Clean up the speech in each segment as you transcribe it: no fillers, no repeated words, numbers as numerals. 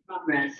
Progress.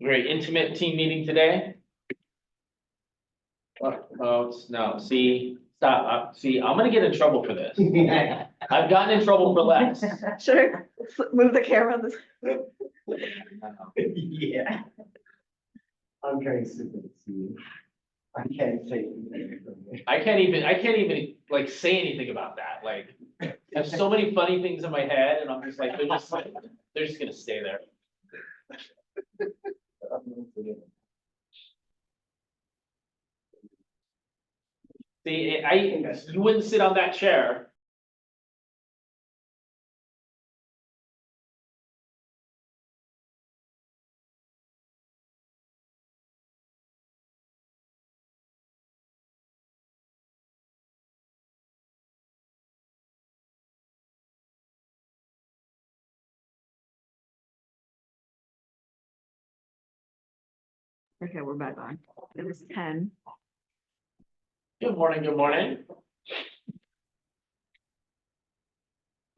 Very intimate team meeting today. Oh, no, see, stop, see, I'm gonna get in trouble for this. I've gotten in trouble for less. Sure, move the camera this. Yeah. I'm trying to see you. I can't say. Anything. I can't even like say anything about that, like, I have so many funny things in my head, and I'm just like, they're just gonna stay there. See, you wouldn't sit on that chair. Okay, we're back on. It was 10. Good morning, good morning.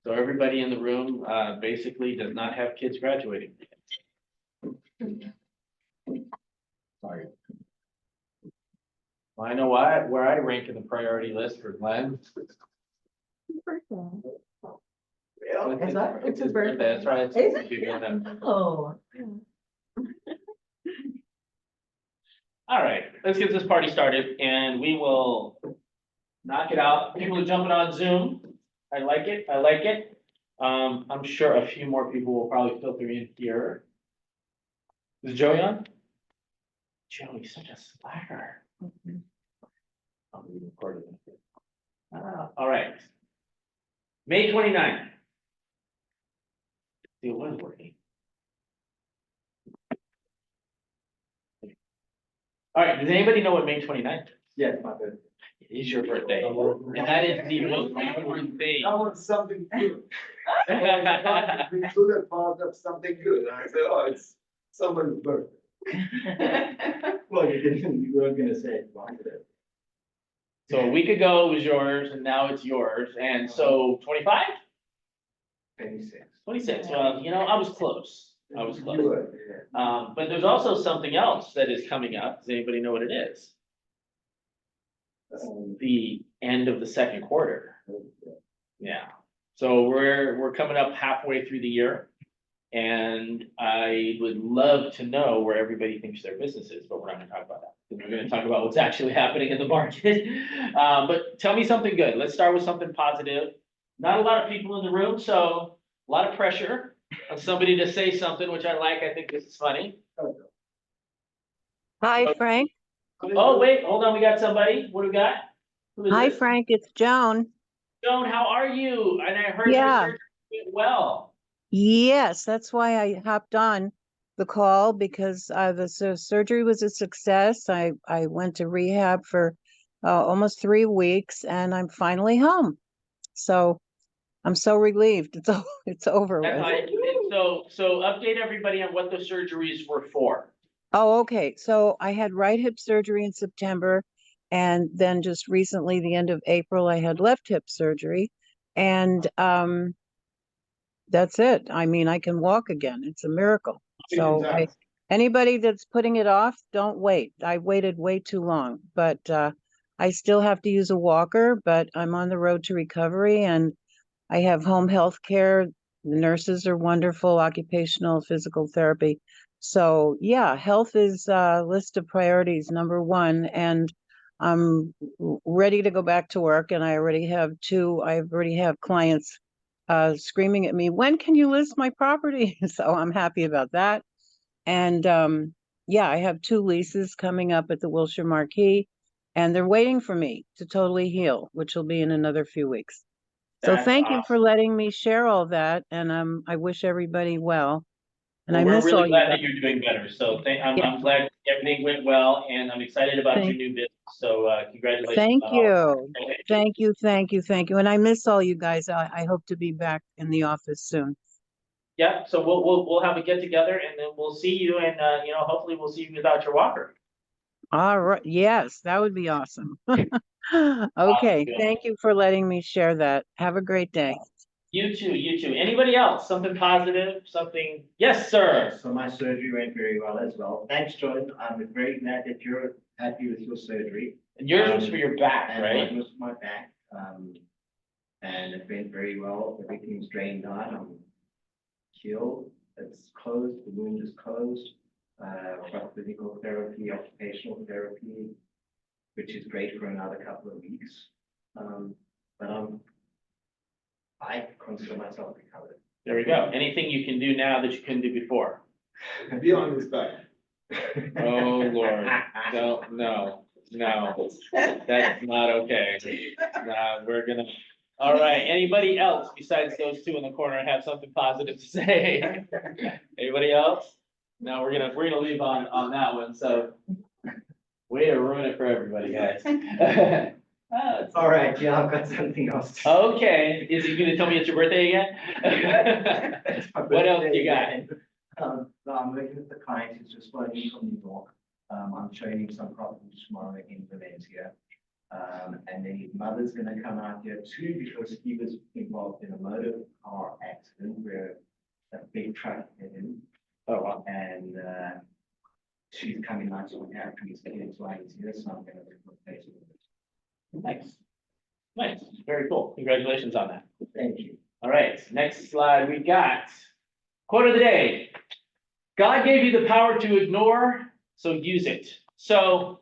So everybody in the room, basically does not have kids graduating. Sorry. Well, I know where I rank in the priority list for Glenn. It's his birthday, that's right. Is it? Oh. All right, let's get this party started and we will knock it out. People are jumping on Zoom. I like it, I like it. I'm sure a few more people will probably filter in here. Is Joey on? Joey's such a slacker. I'll be recording it. All right. May 29th. See, it was working. All right, does anybody know what May 29th is? Yes, my birthday. It is your birthday, and that is the most important thing. I want something good. We should have thought of something good. I said, oh, it's someone's birthday. Well, you weren't gonna say it, was it? So a week ago it was yours, and now it's yours, and so 25? 26. 26, well, you know, I was close, I was You close. were, yeah. But there's also something else that is coming up, does anybody know what it is? The end of the second quarter. Yeah, so we're coming up halfway through the year. And I would love to know where everybody thinks their business is, but we're not gonna talk about that. We're gonna talk about what's actually happening in the market. But tell me something good. Let's start with something positive. Not a lot of people in the room, so a lot of pressure on somebody to say something, which I like. I think this is funny. Hi, Frank. Oh, wait, hold on. We got somebody. What do we got? Who is Hi, this? Frank. It's Joan. Joan, how are you? And I heard your Yeah. surgery went well. Yes, that's why I hopped on the call because the surgery was a success. I went to rehab for almost 3 weeks and I'm finally home. So I'm so relieved. It's over That's with. fine. So update everybody on what the surgeries were for. Oh, okay. So I had right hip surgery in September, and then just recently, the end of April, I had left hip surgery, and that's it. I mean, I can walk again. It's a miracle. So anybody that's putting it off, don't wait. I waited way too long, but I still have to use a walker, but I'm on the road to recovery and I have home health care. The nurses are wonderful, occupational physical therapy. So yeah, health is list of priorities #1, and I'm ready to go back to work. And I already have clients screaming at me, when can you list my property? So I'm happy about that. And yeah, I have 2 leases coming up at the Wilshire Marquee, and they're waiting for me to totally heal, which will be in another few weeks. So That's thank you for awesome. letting me share all that, and I wish everybody well. And Well, I we're miss really all you glad guys. that you're doing better. So Yeah, I'm glad everything went well, and I'm excited about your thank, new business. So congratulations thank on all of you. that. Okay. Thank you, thank you, thank you. And I miss all you guys. I hope to be back in the office soon. Yeah, so we'll have a get together and then we'll see you and you know, hopefully we'll see you without your walker. All right. Yes, that would be awesome. Awesome. Okay. Thank you for letting me share that. Have a great day. You too, you too. Anybody else? Something positive, something? Yes, sir. So my surgery went very well as well. Thanks, Jordan. I'm very glad that you're happy with your surgery. And yours was for your back, And right? mine was my back. And it went very well. Everything's drained out. I'm healed. It's closed. The wound is closed. I've got physical therapy, occupational therapy, which is great for another couple of weeks. But I consider myself recovered. There we go. Anything you can do now that you couldn't do before? Be on this back. Oh, Lord. No, no. No, that's not okay. Nah, we're gonna, all right, anybody else besides those two in the corner have something positive to say? Anybody else? No, we're gonna leave on that one, so. Way to ruin it for everybody, guys. All right, yeah, I've got something else. to- Okay, is it gonna tell me it's your birthday again? It's my What else birthday you got? again. So I'm working with the client who's just flown in from New York. I'm showing him some properties tomorrow in Valencia. And then his mother's gonna come out here too, because he was involved in a motor car accident where a big truck hit him. Oh, wow. And, she's coming out to look after his kids while he's here, so I'm gonna replace it. Nice. Nice, very cool. Congratulations on that. Thank you. All right, next slide, we got quote of the day. God gave you the power to ignore, so use it. So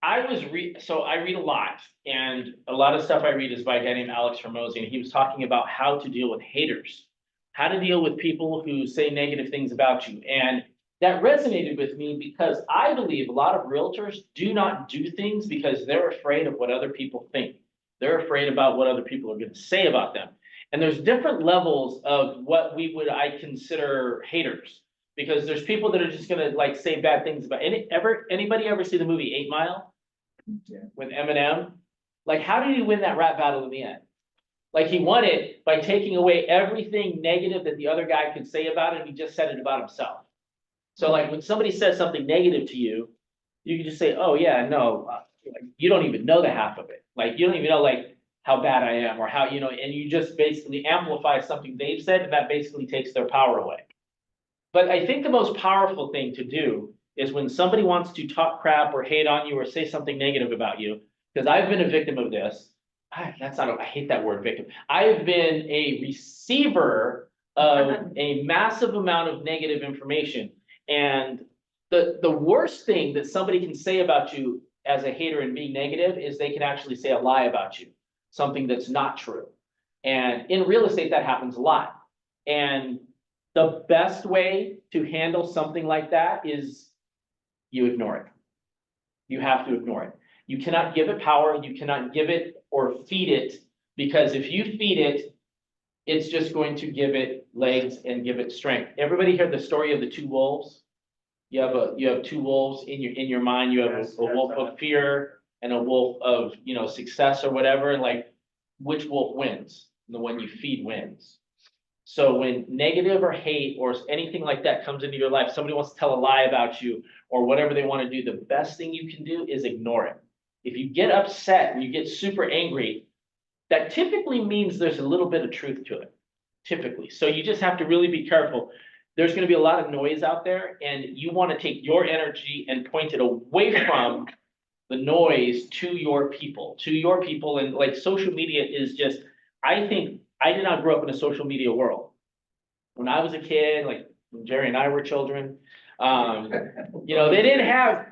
I read a lot, and a lot of stuff I read is by a guy named Alex Hormozi, and he was talking about how to deal with haters, how to deal with people who say negative things about you. And that resonated with me because I believe a lot of realtors do not do things because they're afraid of what other people think. They're afraid about what other people are going to say about them. And there's different levels of what I consider haters, because there's people that are just gonna like say bad things about anybody ever see the movie 8 Mile? Yeah. With Eminem? Like, how did he win that rap battle in the end? Like, he won it by taking away everything negative that the other guy could say about it, and he just said it about himself. So like, when somebody says something negative to you, you can just say, oh yeah, no, you don't even know the half of it. Like, you don't even know like how bad I am, or how, and you just basically amplify something they've said, and that basically takes their power away. But I think the most powerful thing to do is when somebody wants to talk crap or hate on you or say something negative about you, because I've been a victim of this. I hate that word, victim. I've been a receiver of a massive amount of negative information. And the worst thing that somebody can say about you as a hater and being negative is they can actually say a lie about you, something that's not true. And in real estate, that happens a lot. And the best way to handle something like that is you ignore it. You have to ignore it. You cannot give it power. You cannot give it or feed it, because if you feed it, it's just going to give it legs and give it strength. Everybody heard the story of the two wolves? You have two wolves in your mind. You have Yes, a wolf of fear and a wolf of, success or whatever. Like, which wolf wins? The one you feed wins. So when negative or hate or anything like that comes into your life, somebody wants to tell a lie about you or whatever they want to do, the best thing you can do is ignore it. If you get upset and you get super angry, that typically means there's a little bit of truth to it, typically. So you just have to really be careful. There's going to be a lot of noise out there, and you want to take your energy and point it away from the noise to your people. And like, social media is just, I think, I did not grow up in a social media world. When I was a kid, like when Jerry and I were children, they didn't have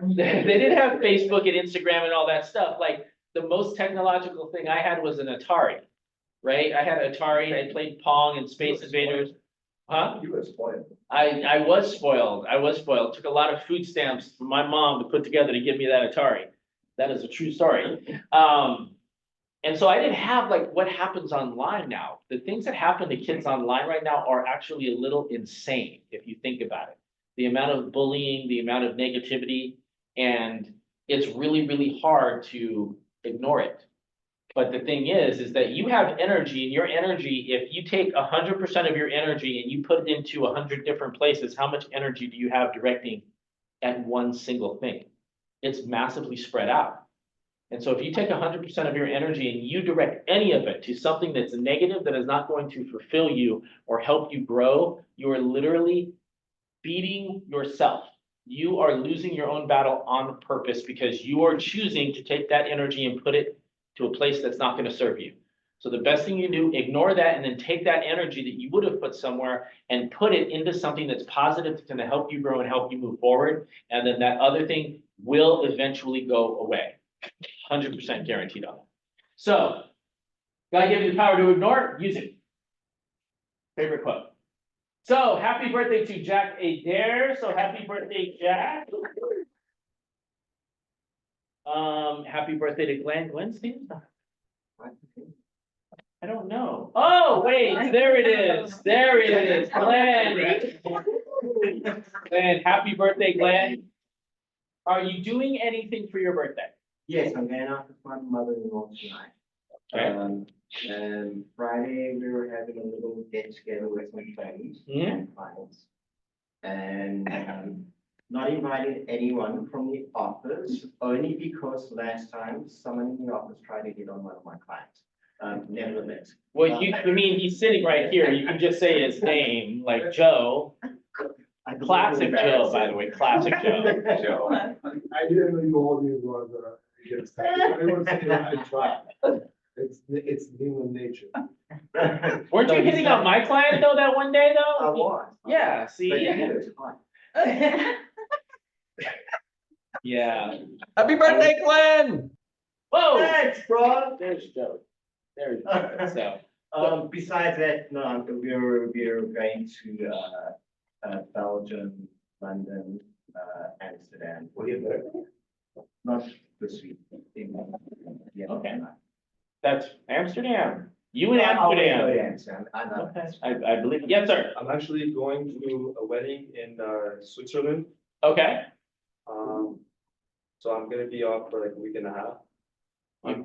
Facebook and Instagram and all that stuff. Like, the most technological thing I had was an Atari, right? I had an Atari. I played Pong and Space Invaders. Huh? You were spoiled. I was spoiled. It took a lot of food stamps from my mom to put together to give me that Atari. That is a true story. And so I didn't have like what happens online now. The things that happen to kids online right now are actually a little insane if you think about it. The amount of bullying, the amount of negativity, and it's really, really hard to ignore it. But the thing is that you have energy, and your energy, if you take 100% of your energy and you put it into 100 different places, how much energy do you have directing at one single thing? It's massively spread out. And so if you take 100% of your energy and you direct any of it to something that's negative, that is not going to fulfill you or help you grow, you are literally beating yourself. You are losing your own battle on purpose, because you are choosing to take that energy and put it to a place that's not going to serve you. So the best thing you do, ignore that, and then take that energy that you would have put somewhere and put it into something that's positive, that's going to help you grow and help you move forward. And then that other thing will eventually go away. 100% guaranteed on that. So, God gave you the power to ignore, use it. Favorite quote. So, happy birthday to Jack Adair. So, happy birthday, Jack. Happy birthday to Glenn. Glenn Stevens? I don't know. Oh, wait, there it is. There it is. Glenn. Glenn, happy birthday, Glenn. Are you doing anything for your birthday? Yes, I'm going out with my mother-in-law tonight. Okay. And Friday, we were having a little get together with some friends Mhm. and clients. And not invited anyone from the office, only because last time someone in the office tried to get on one of my clients. Nevertheless. Well, I mean, he's sitting right here. You can just say his name, like Joe. Classic Joe, by the way, classic Joe. Joe. I didn't know you all these was against that. I want to say that I tried. It's human nature. Weren't you hitting on my client though that one day I though? was. Yeah, But see, you know, it's fine. yeah. Happy birthday, Glenn! Whoa, Thanks, bro. there's Joe. There's Joe. So, Besides that, no, we're going to, Belgium, London, Amsterdam. Well, you better. Not this week. Yeah. Okay. That's Amsterdam. You in I'll go to Amsterdam. Amsterdam. I know. Okay, I believe, yes, sir. I'm actually going to a wedding in Switzerland. Okay. So I'm gonna be off for like a week and a half.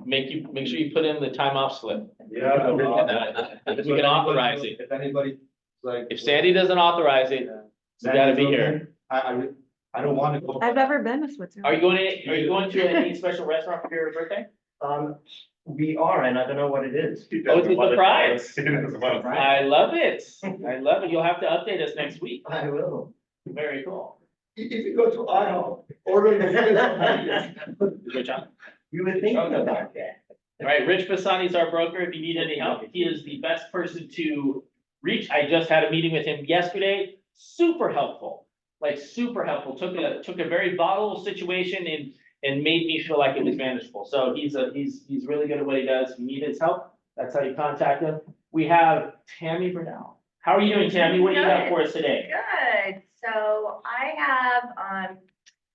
Make sure you put in the time off slip. Yeah. We can authorize it. If anybody like. If Sandy doesn't authorize it, you gotta be here. I don't want to go. I've never been to Are Switzerland. are you going to any special restaurant for your birthday? We are, and I don't know what it is. Oh, it's a surprise. Right. I love it. I love it. You'll have to update us next week. I will. Very cool. If you go to IHOP, order the. Good job. You were thinking about that. All right, Rich Bassani is our broker. If you need any help, he is the best person to reach. I just had a meeting with him yesterday. Super helpful, like super helpful. Took a very volatile situation and made me feel like it was manageable. So he's really good at what he does. If you need his help, that's how you contact him. We have Tammy Burnell. How are you doing, Tammy? What do you have for us today? Good, so I have,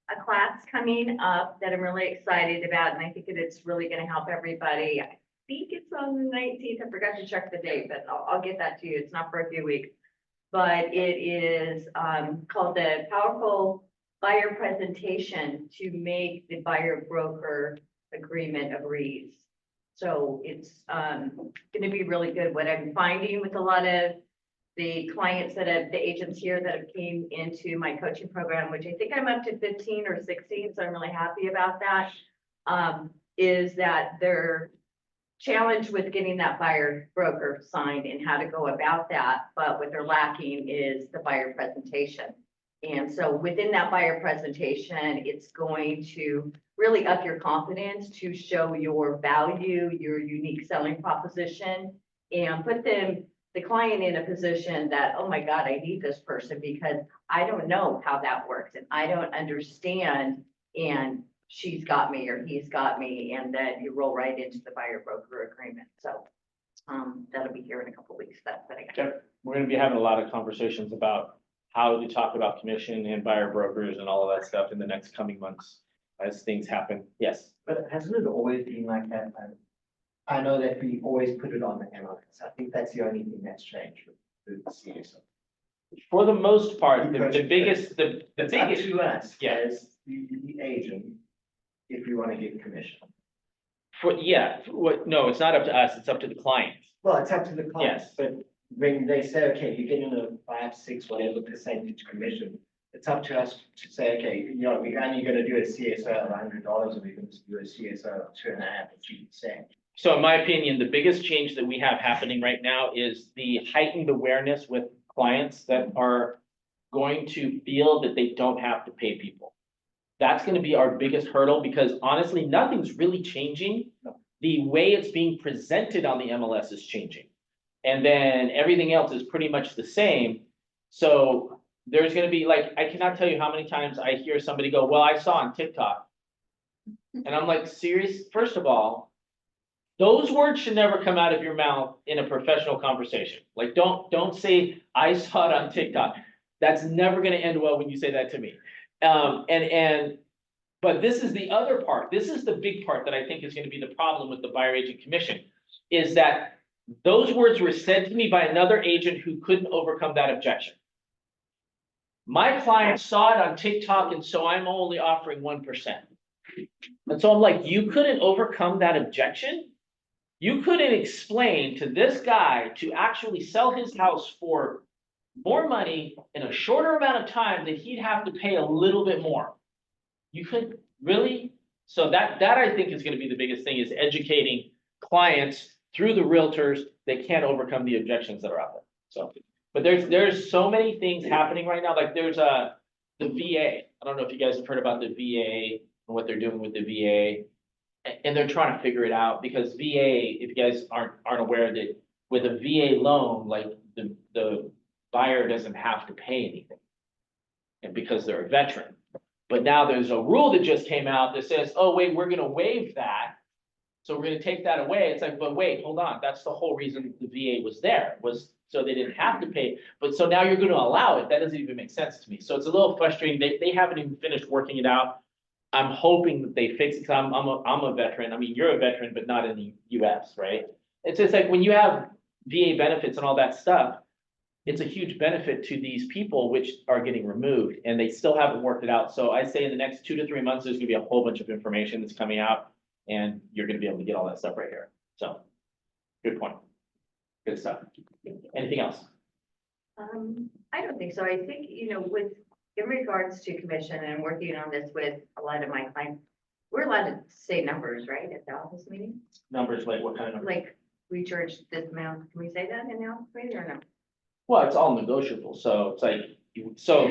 a class coming up that I'm really excited about, and I think that it's really gonna help everybody. I think it's on the 19th, I forgot to check the date, but I'll get that to you, it's not for a few weeks. But it is, called the Powerful Buyer Presentation to make the buyer broker agreement a breeze. So it's, gonna be really good. What I'm finding with a lot of the clients the agents here that have came into my coaching program, which I think I'm up to 15 or 16, so I'm really happy about that, is that they're challenged with getting that buyer broker signed and how to go about that. But what they're lacking is the buyer presentation. And so within that buyer presentation, it's going to really up your confidence to show your value, your unique selling proposition, and put the client in a position that, oh my God, I need this person because I don't know how that works and I don't understand, and she's got me or he's got me, and then you roll right into the buyer broker agreement. So that'll be here in a couple of weeks. That's what I got. Yep. We're gonna be having a lot of conversations about how to talk about commission and buyer brokers and all of that stuff in the next coming months as things happen. Yes. But hasn't it always been like that? I know that we always put it on the MLS. I think that's the only thing that's changed with the CSO. For the most part, Because the biggest. It's up to us Yeah. as the agent, if we want to give commission. No, it's not up to us, it's up to the client. Well, it's up to the client. Yes. But when they say, okay, you're getting a 5, 6, whatever percentage commission, it's up to us to say, okay, you know, we're only gonna do a CSO of $100, or we're gonna do a CSO of 2.5 or 3%. So in my opinion, the biggest change that we have happening right now is the heightened awareness with clients that are going to feel that they don't have to pay people. That's gonna be our biggest hurdle, because honestly, nothing's really changing. The way it's being presented on the MLS is changing. And then everything else is pretty much the same. So there's gonna be, like, I cannot tell you how many times I hear somebody go, well, I saw on TikTok. And I'm like, serious? First of all, those words should never come out of your mouth in a professional conversation. Like, don't say, I saw it on TikTok. That's never gonna end well when you say that to me. But But this is the other part. This is the big part that I think is gonna be the problem with the buyer agent commission. Is that those words were said to me by another agent who couldn't overcome that objection. My client saw it on TikTok, and so I'm only offering 1%. And so I'm like, you couldn't overcome that objection? You couldn't explain to this guy to actually sell his house for more money in a shorter amount of time that he'd have to pay a little bit more. You could, really? So that I think is gonna be the biggest thing, is educating clients through the realtors. They can't overcome the objections that are out there, so. But there's so many things happening right now, like there's the VA. I don't know if you guys have heard about the VA and what they're doing with the VA. And they're trying to figure it out, because VA, if you guys aren't aware that with a VA loan, like the buyer doesn't have to pay anything. And because they're a veteran. But now there's a rule that just came out that says, oh, wait, we're gonna waive that. So we're gonna take that away. It's like, but wait, hold on. That's the whole reason the VA was there, was so they didn't have to pay. But so now you're gonna allow it. That doesn't even make sense to me. So it's a little frustrating. They haven't even finished working it out. I'm hoping that they fix it, because I'm a veteran. I mean, you're a veteran, but not in the US, right? It's just like when you have VA benefits and all that stuff, it's a huge benefit to these people which are getting removed, and they still haven't worked it out. So I say in the next 2 to 3 months, there's gonna be a whole bunch of information that's coming out, and you're gonna be able to get all that stuff right here. So, good point. Good stuff. Anything else? I don't think so. I think, in regards to commission, and working on this with a lot of my clients, we're allowed to say numbers, right, at the office meeting? Numbers, like what kind of numbers? Like, we charge this amount. Can we say that in the office meeting or no? Well, it's all negotiable, so it's like, so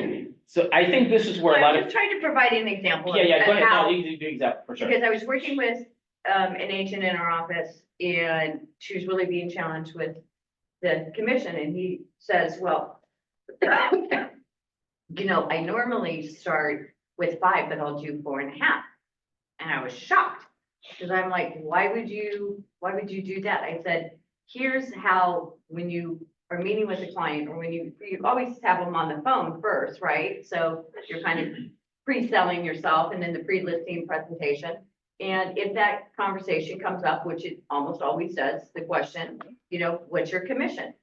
I think this is where a lot I'm of, just trying to provide an example of yeah, go ahead, how. no, you do exactly, for sure. Because I was working with an agent in our office, and she was really being challenged with the commission, and he says, well, I normally start with 5, but I'll do 4.5. And I was shocked, because I'm like, why would you do that? I said, here's how, when you are meeting with a client, or when you always have them on the phone first, right? So you're kind of pre-selling yourself, and then the pre-listing presentation. And if that conversation comes up, which it almost always does, the question, what's your commission?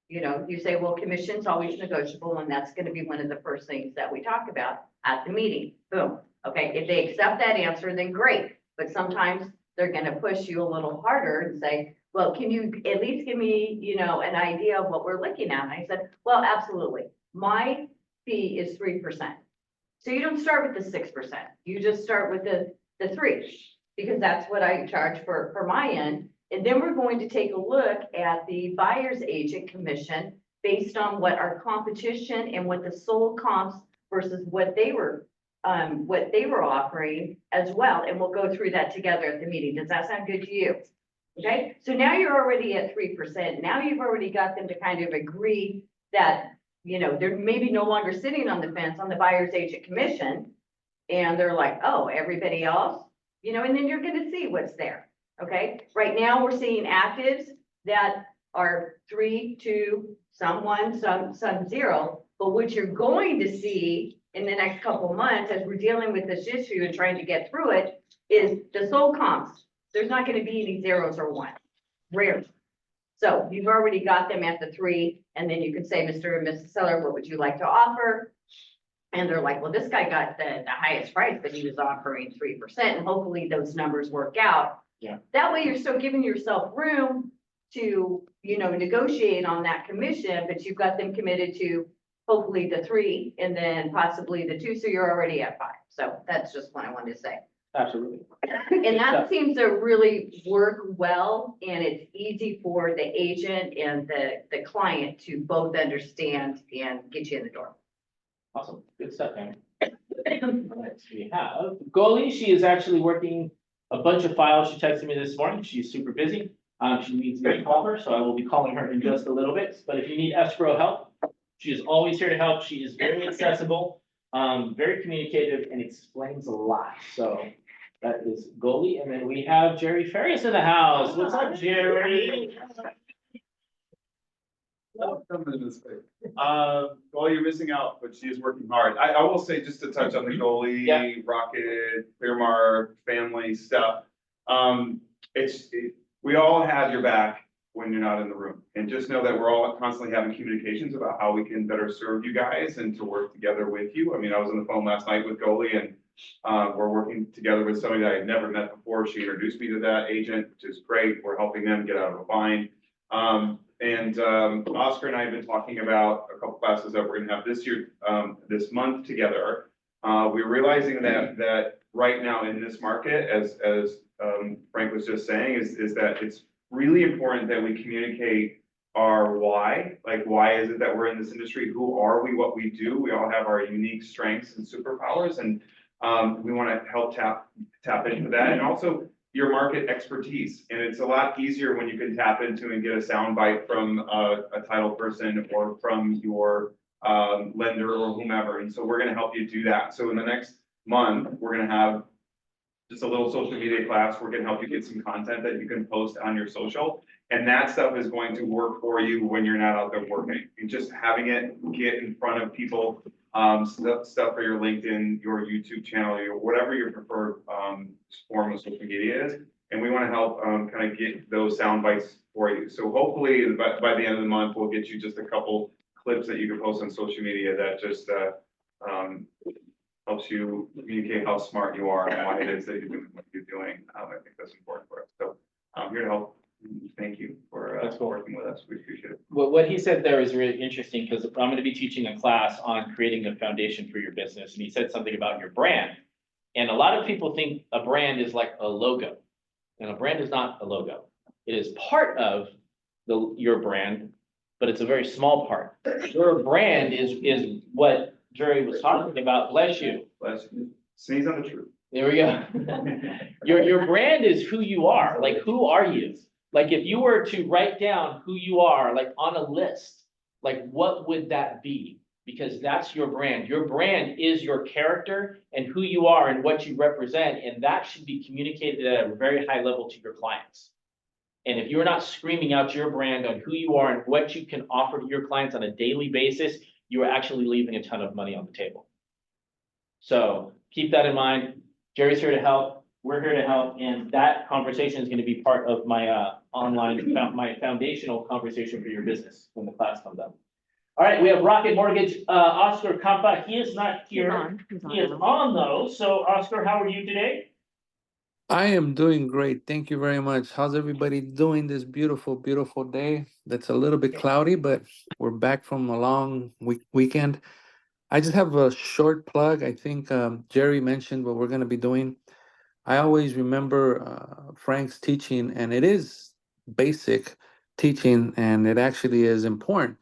You say, well, commission's always negotiable, and that's gonna be one of the first things that we talk about at the meeting. Boom. Okay, if they accept that answer, then great. But sometimes they're gonna push you a little harder and say, well, can you at least give me, an idea of what we're looking at? And I said, well, absolutely. My fee is 3%. So you don't start with the 6%. You just start with the 3, because that's what I charge for my end. And then we're going to take a look at the buyer's agent commission based on what our competition and what the sold comps versus what they were offering as well. And we'll go through that together at the meeting. Does that sound good to you? Okay, so now you're already at 3%. Now you've already got them to kind of agree that, they're maybe no longer sitting on the fence on the buyer's agent commission. And they're like, oh, everybody else, and then you're gonna see what's there. Okay, right now we're seeing actives that are 3, 2, some 1, some 0. But what you're going to see in the next couple of months, as we're dealing with this issue and trying to get through it, is the sold comps. There's not going to be any 0s or 1s, rarely. So you've already got them at the 3, and then you can say, Mr. and Mrs. Seller, what would you like to offer? And they're like, well, this guy got the highest price, but he was offering 3%, and hopefully those numbers work out. Yeah. That way you're still giving yourself room to, negotiate on that commission, but you've got them committed to hopefully the 3 and then possibly the 2. So you're already at 5. So that's just what I wanted to say. Absolutely. And that seems to really work well, and it's easy for the agent and the client to both understand and get you in the door. Awesome, good stuff, Amy. Next we have Goalie. She is actually working a bunch of files. She texted me this morning. She's super busy. She needs me to call her, so I will be calling her in just a little bit. But if you need escrow help, she is always here to help. She is very accessible, very communicative, and explains a lot. So that is Goalie. And then we have Jerry Farias in the house. What's up, Jerry? Come in this way. Well, you're missing out, but she is working hard. I will say, just to touch on the Yeah. goalie, Rocket, Clearmark, family stuff. We all have your back when you're not in the room. And just know that we're all constantly having communications about how we can better serve you guys and to work together with you. I mean, I was on the phone last night with goalie and we're working together with somebody that I had never met before. She introduced me to that agent, which is great. We're helping them get out of a bind. Oscar and I have been talking about a couple classes that we're gonna have this year, this month together. We're realizing that right now in this market, as Frank was just saying, is that it's really important that we communicate our why. Like, why is it that we're in this industry? Who are we? What we do? We all have our unique strengths and superpowers, and we want to help tap into that, and also your market expertise. And it's a lot easier when you can tap into and get a sound bite from a title person or from your lender or whomever. And so we're going to help you do that. So in the next month, we're going to have just a little social media class. We're going to help you get some content that you can post on your social. And that stuff is going to work for you when you're not out there working. And just having it get in front of people, stuff for your LinkedIn, your YouTube channel, whatever your preferred form of social media is. And we want to help kind of get those sound bites for you. So hopefully by the end of the month, we'll get you just a couple clips that you can post on social media that just helps you communicate how smart you are and why it is that you're doing what you're doing. I think that's important for us. So I'm here to help. Thank you for That's cool. working with us. We appreciate it. What he said there is really interesting because I'm going to be teaching a class on creating a foundation for your business. And he said something about your brand. And a lot of people think a brand is like a logo. And a brand is not a logo. It is part of your brand, but it's a very small part. Your brand is what Jerry was talking about. Bless you. Bless you. Sneeze on the truth. There we go. Your brand is who you are. Like, who are you? Like, if you were to write down who you are, like on a list, like what would that be? Because that's your brand. Your brand is your character and who you are and what you represent. And that should be communicated at a very high level to your clients. And if you're not screaming out your brand on who you are and what you can offer to your clients on a daily basis, you are actually leaving a ton of money on the table. So keep that in mind. Jerry's here to help. We're here to help. And that conversation is going to be part of my my foundational conversation for your business when the class comes up. All right, we have Rocket Mortgage, Oscar Campa. He is not here. He is on though. So Oscar, how are you today? I am doing great. Thank you very much. How's everybody doing this beautiful, beautiful day? That's a little bit cloudy, but we're back from a long weekend. I just have a short plug. I think Jerry mentioned what we're going to be doing. I always remember Frank's teaching, and it is basic teaching, and it actually is important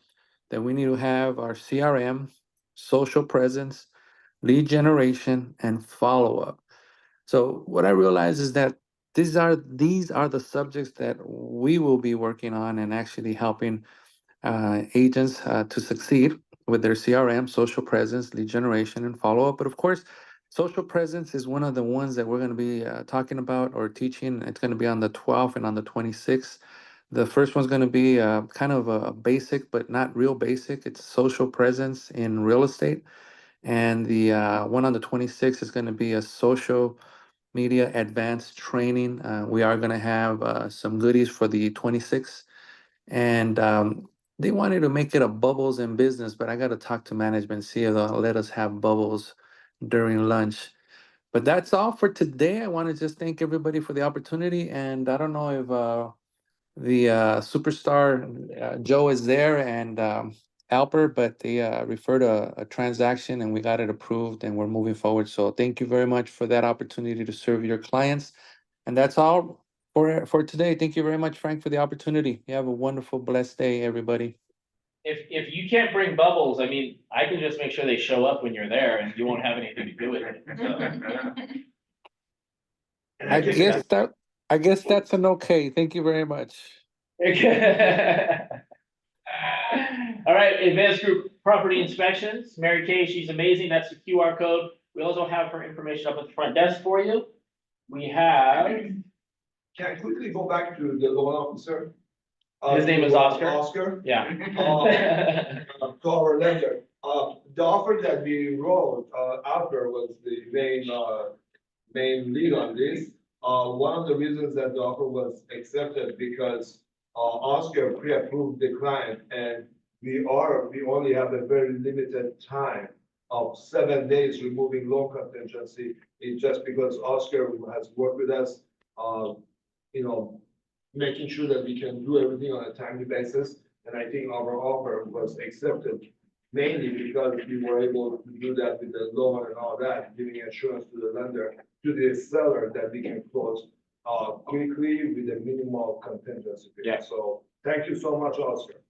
that we need to have our CRM, social presence, lead generation, and follow up. So what I realize is that these are the subjects that we will be working on and actually helping agents to succeed with their CRM, social presence, lead generation, and follow up. But of course, social presence is one of the ones that we're going to be talking about or teaching. It's going to be on the 12th and on the 26th. The first one's going to be kind of a basic, but not real basic. It's social presence in real estate. And the one on the 26th is going to be a social media advanced training. We are going to have some goodies for the 26th. And they wanted to make it a bubbles in business, but I got to talk to management, see if they'll let us have bubbles during lunch. But that's all for today. I want to just thank everybody for the opportunity. And I don't know if the superstar Joe is there and Alper, but they referred a transaction and we got it approved and we're moving forward. So thank you very much for that opportunity to serve your clients. And that's all for today. Thank you very much, Frank, for the opportunity. You have a wonderful, blessed day, everybody. If you can't bring bubbles, I mean, I can just make sure they show up when you're there and you won't have anything to do with it. So. I guess that's an okay. Thank you very much. All right, Advanced Group Property Inspections. Mary Kay, she's amazing. That's the QR code. We also have her information up at the front desk for you. We have. Can I quickly go back to the loan officer? His name is Oscar? Oscar, Yeah. to our lender. The offer that we wrote, after was the main lead on this. One of the reasons that the offer was accepted because, Oscar pre-approved the client and we only have a very limited time of 7 days removing loan contingency. It's just because Oscar has worked with us, you know, making sure that we can do everything on a timely basis. And I think our offer was accepted mainly because we were able to do that with the loan and all that, giving assurance to the lender, to the seller that we can close quickly with a minimal contingency. Yeah. So thank you so much, Oscar.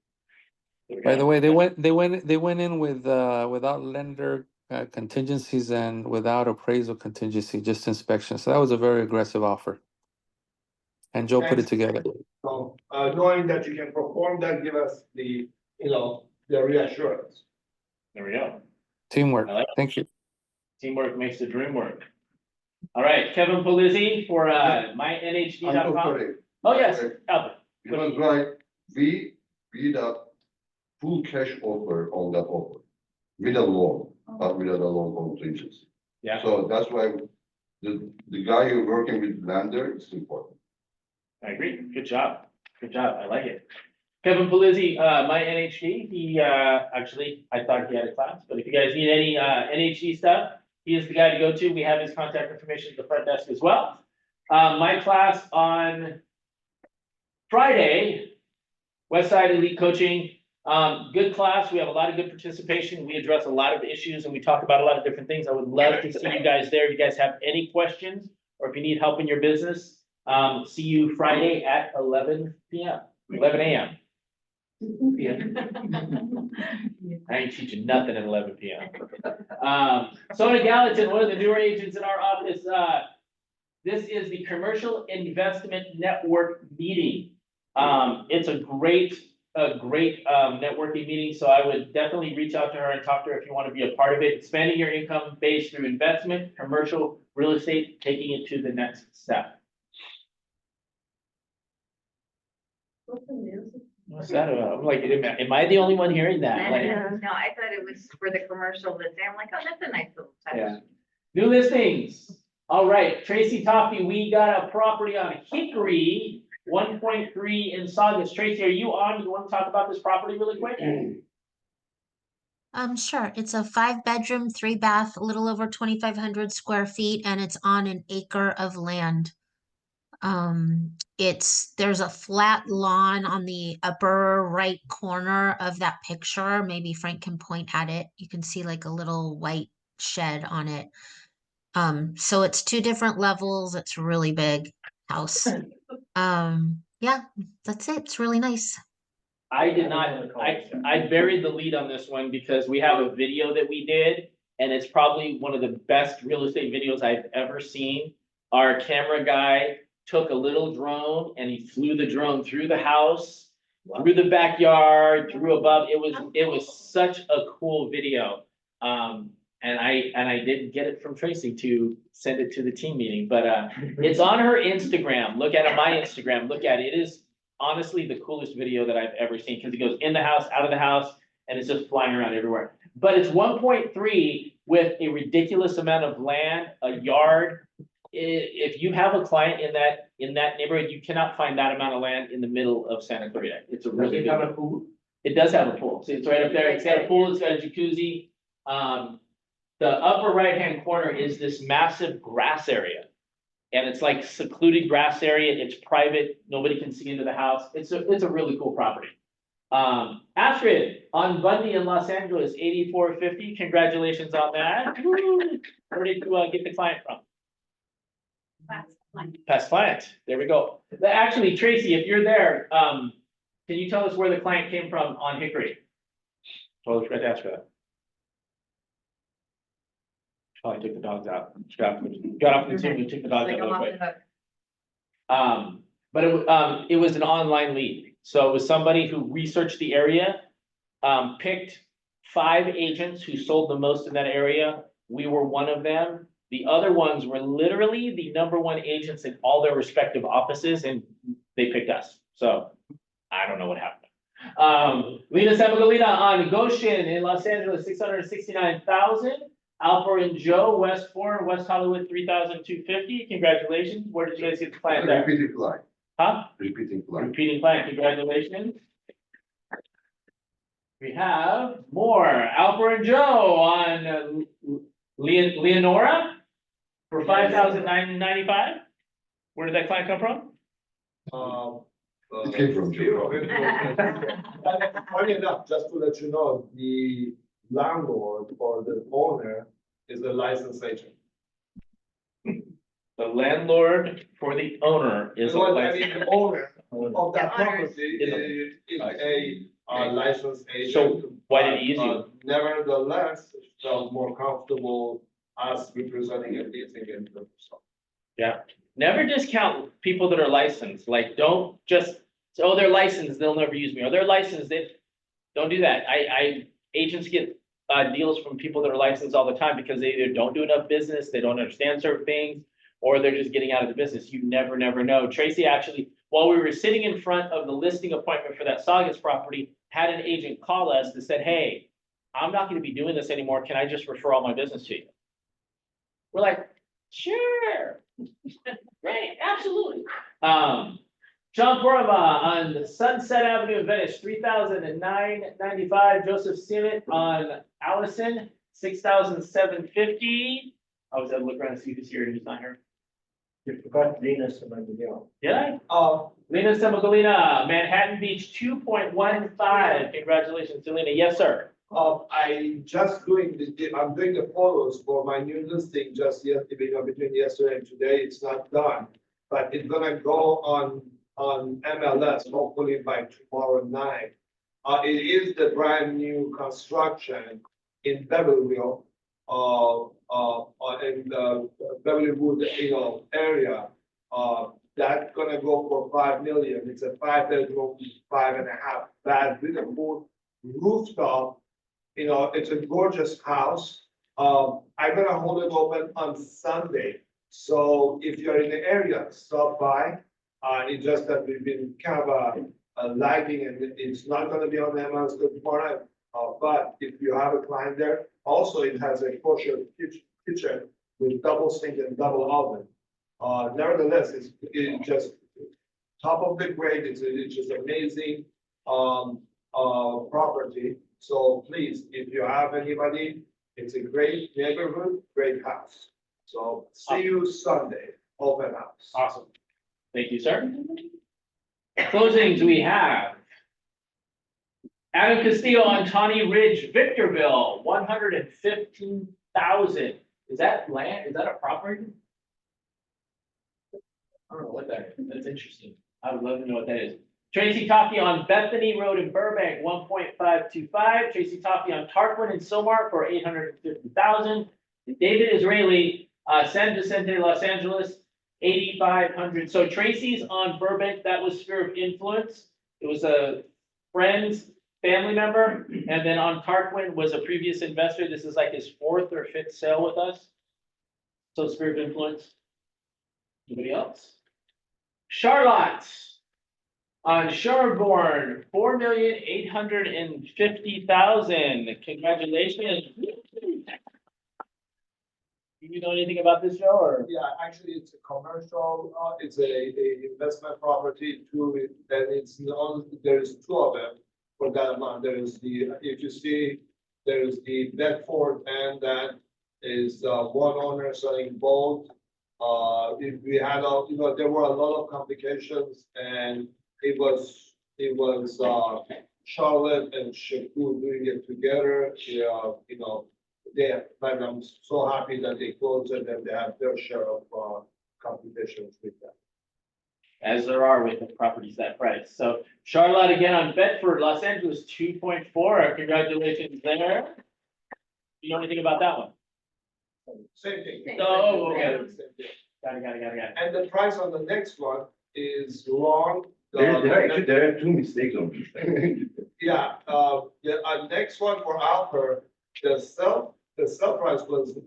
By the way, they went in with, without lender contingencies and without appraisal contingency, just inspection. So that was a very aggressive offer. And Joe put it Thanks. together. So, knowing that you can perform that, give us the, the reassurance. There we go. Teamwork. I like it. Thank you. Teamwork makes the dream work. All right, Kevin Polizzi for I'm mynhd.com. sorry. Oh, yes, Albert. It was right. We the full cash offer on that offer with a loan, but without a loan contingency. Yeah, So that's why the guy you're working with lender is important. I agree. Good job. Good job. I like it. Kevin Polizzi, my NHD, he, actually, I thought he had a class, but if you guys need any, NHD stuff, he is the guy to go to. We have his contact information at the front desk as well. My class on Friday, Westside Elite Coaching, good class. We have a lot of good participation. We address a lot of issues and we talk about a lot of different things. I would love to see you guys there. If you guys have any questions or if you need help in your business, see you Friday at 11 a.m. I ain't teaching nothing at 11 p.m. Sona Gallatin, one of the newer agents in our office, this is the Commercial Investment Network meeting. It's a great networking meeting, so I would definitely reach out to her and talk to her if you want to be a part of it. Expanding your income base through investment, commercial, real estate, taking it to the next step. What's that about? I'm like, am I the only one hearing that? Like, No, I thought it was for the commercial listing. I'm like, oh, that's a nice little touch. yeah. New listings. All right, Tracy Toffey, we got a property on Hickory, 1.3 in Saugus. Tracy, are you on? You want to talk about this property really quick? Sure. It's a 5-bedroom, 3-bath, a little over 2,500 square feet, and it's on an acre of land. There's a flat lawn on the upper right corner of that picture. Maybe Frank can point at it. You can see like a little white shed on it. So it's 2 different levels. It's a really big house. Yeah, that's it. It's really nice. I did not, I buried the lead on this one because we have a video that we did. And it's probably one of the best real estate videos I've ever seen. Our camera guy took a little drone and he flew the drone through the house, through the backyard, through above. It was such a cool video. And I didn't get it from Tracy to send it to the team meeting, but it's on her Instagram. Look at it, my Instagram. Look at it. It is honestly the coolest video that I've ever seen because it goes in the house, out of the house, and it's just flying around everywhere. But it's 1.3 with a ridiculous amount of land, a yard. If you have a client in that neighborhood, you cannot find that amount of land in the middle of Santa Clarita. It's a really good. pool? It does have a pool. See, it's right up there. It's got a pool, it's got a jacuzzi. The upper right-hand corner is this massive grass area. And it's like secluded grass area. It's private. Nobody can see into the house. It's a really cool property. Astrid on Bundy in Los Angeles, 8450. Congratulations on that. Where did you get the client from? Past client. There we go. Actually, Tracy, if you're there, can you tell us where the client came from on Hickory? Totally forgot to ask for that. Probably took the dogs out. Got off the team and took the dogs out real quick. But it was an online lead. So it was somebody who researched the area, picked 5 agents who sold the most in that area. We were one of them. The other ones were literally the #1 agents in all their respective offices, and they picked us. So I don't know what happened. Lena Sabagalina on Goshen in Los Angeles, 669,000. Alpha and Joe, West 4, West Hollywood, 3,250. Congratulations. Where did you guys get the plan there? Repeating line, Huh? repeating line. Repeating plan, congratulations. We have more, Alpha and Joe on Leonora for 5,995. Where did that client come from? It came from Joe. Funny enough, just to let you know, the landlord or the owner is a licensed agent. The landlord for the owner is a Well, I licensed. mean, the owner of that The owners. property Is is a licensed agent. So why did he use you? Nevertheless, felt more comfortable us representing and leasing it. So, Yeah, never discount people that are licensed, like, don't just, oh, they're licensed, they'll never use me, or they're licensed, don't do that. Agents get deals from people that are licensed all the time because they either don't do enough business, they don't understand certain things, or they're just getting out of the business. You never know. Tracy actually, while we were sitting in front of the listing appointment for that Saugus property, had an agent call us that said, hey, I'm not gonna be doing this anymore, can I just refer all my business to you? We're like, sure. Right, absolutely. John Borma on the Sunset Avenue in Venice, 3,995. Joseph Simmet on Allison, 6,750. I was able to look around and see who's here and who's not here. You forgot Venus and Miguel. Did I? Lena Semagalina, Manhattan Beach, 2.15. Congratulations, Selena. Yes, sir. I'm doing the photos for my new listing just yesterday, between yesterday and today, it's not done. But it's gonna go on MLS, hopefully by tomorrow night. It is the brand new construction in Beverlyville, in the Beverlywood, area. That's gonna go for 5 million. It's a 5-bedroom, 5.5 bath with a full rooftop. It's a gorgeous house. I'm gonna hold it open on Sunday. So if you're in the area, stop by. It's just that we've been kind of lagging and it's not gonna be on the MLS tomorrow. But if you have a client there, also it has a kosher kitchen with double sink and double oven. Nevertheless, it's just top of the grade. It's just amazing property. So please, if you have anybody, it's a great neighborhood, great house. So see you Sunday, open house. Awesome. Thank you, sir. Closings we have. Adam Castillo on Tawny Ridge, Victorville, 115,000. Is that land? Is that a property? I don't know what that is. That's interesting. I would love to know what that is. Tracy Toffee on Bethany Road in Burbank, 1.525. Tracy Toffee on Tarquin and Silmar for 850,000. David Israeli, San Vicente, Los Angeles, 8,500. So Tracy's on Burbank. That was Sphere of Influence. It was a friend's family member. And then on Tarquin was a previous investor. This is like his 4th or 5th sale with us. So Sphere of Influence. Anybody else? Charlotte. On Sherborne, 4,850,000. Congratulations. Do you know anything about this, Joe, or? Yeah, actually, it's a commercial, it's a investment property too, and there's 2 of them for that amount. There is if you see, there's the Bedford, and that is one owner selling both. We had, there were a lot of complications, and it was Charlotte and Shakur doing it together. But I'm so happy that they closed and then they have their share of complications with that. As there are with the properties that price. So Charlotte again on Bedford, Los Angeles, 2.4. Congratulations there. You know anything about that one? Same thing. Oh, okay. Same thing. Got it. And the price on the next one is wrong. There are 2 mistakes on this. Yeah, the next one for Alper, the sell price was,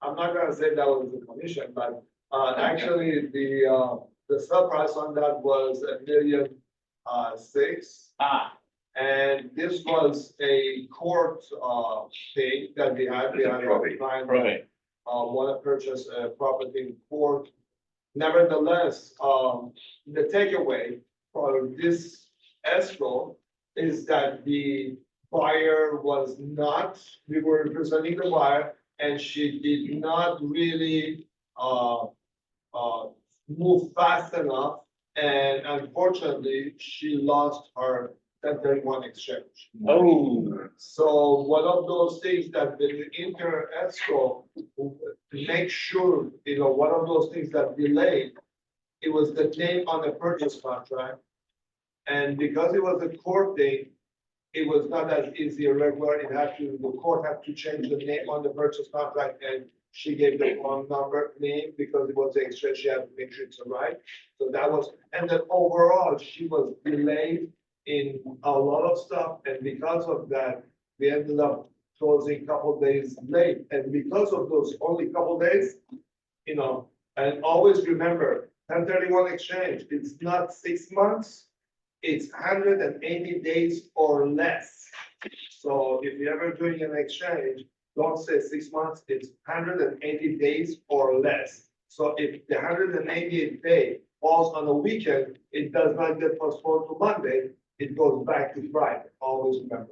I'm not gonna say that was the commission, but actually the sell price on that was 6. Ah, And this was a court, thing that we had. We It's a had a probate. client that, probate. want to purchase a property in court. Nevertheless, the takeaway for this escrow is that the buyer was not, we were representing the buyer, and she did not really, move fast enough. And unfortunately, she lost her 1031 exchange. Oh, So one of those things that the inter escrow, make sure, one of those things that delayed, it was the name on the purchase contract. And because it was a court thing, it was not as easy or regular. The court had to change the name on the purchase contract, and she gave the wrong name because it was the exchange. She had to make sure it's right. So that was, and then overall, she was delayed in a lot of stuff, and because of that, we ended up closing a couple days late, and because of those only couple days, and always remember, 1031 exchange, it's not 6 months, it's 180 days or less. So if you're ever doing an exchange, don't say 6 months, it's 180 days or less. So if the 180th day falls on a weekend, it does not get postponed to Monday, it goes back to Friday, always remember.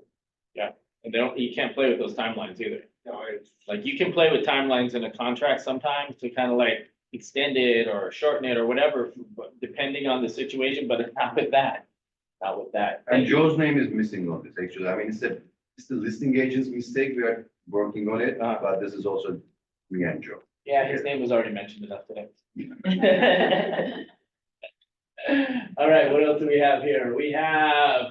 and you can't play with those timelines either. No, it's Like you can play with timelines in a contract sometimes to kind of like extend it or shorten it or whatever, depending on the situation, but it's not with that. Not with that. And Joe's name is missing on this, actually. I mean, it's the listing agent's mistake. We are working on it, but this is also me and Joe. Yeah, his name was already mentioned enough today. All right, what else do we have here?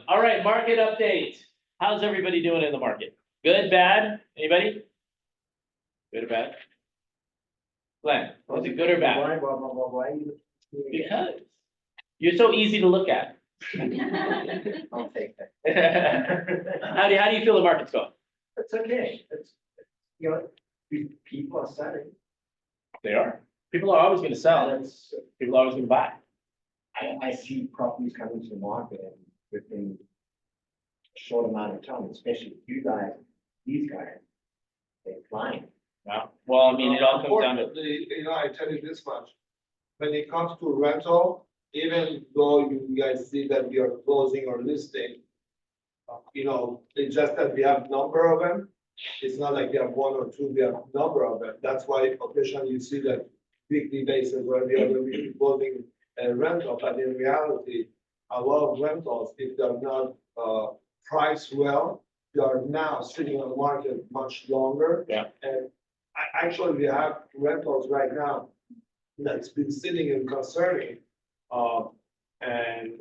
All right, market update. How's everybody doing in the market? Good, bad? Anybody? Good or bad? Glenn, was it good or bad? Why? Because you're so easy to look at. I'll take that. How do you feel the market's going? It's okay. People are selling. They are. People are always gonna sell. It's- People are always gonna buy. I see properties coming to the market and within a short amount of time, especially you guys, these guys, they're flying. Wow. Well, I mean, it all comes down to, Unfortunately, I tell you this much, when it comes to rental, even though you guys see that we are closing or listing, it's just that we have number of them. It's not like we have one or two, we have number of them. That's why occasionally you see that weekly basis where we are really closing a rental, but in reality, a lot of rentals, if they're not priced well, they are now sitting on the market much longer. Yeah. And actually, we have rentals right now that's been sitting and concerning. And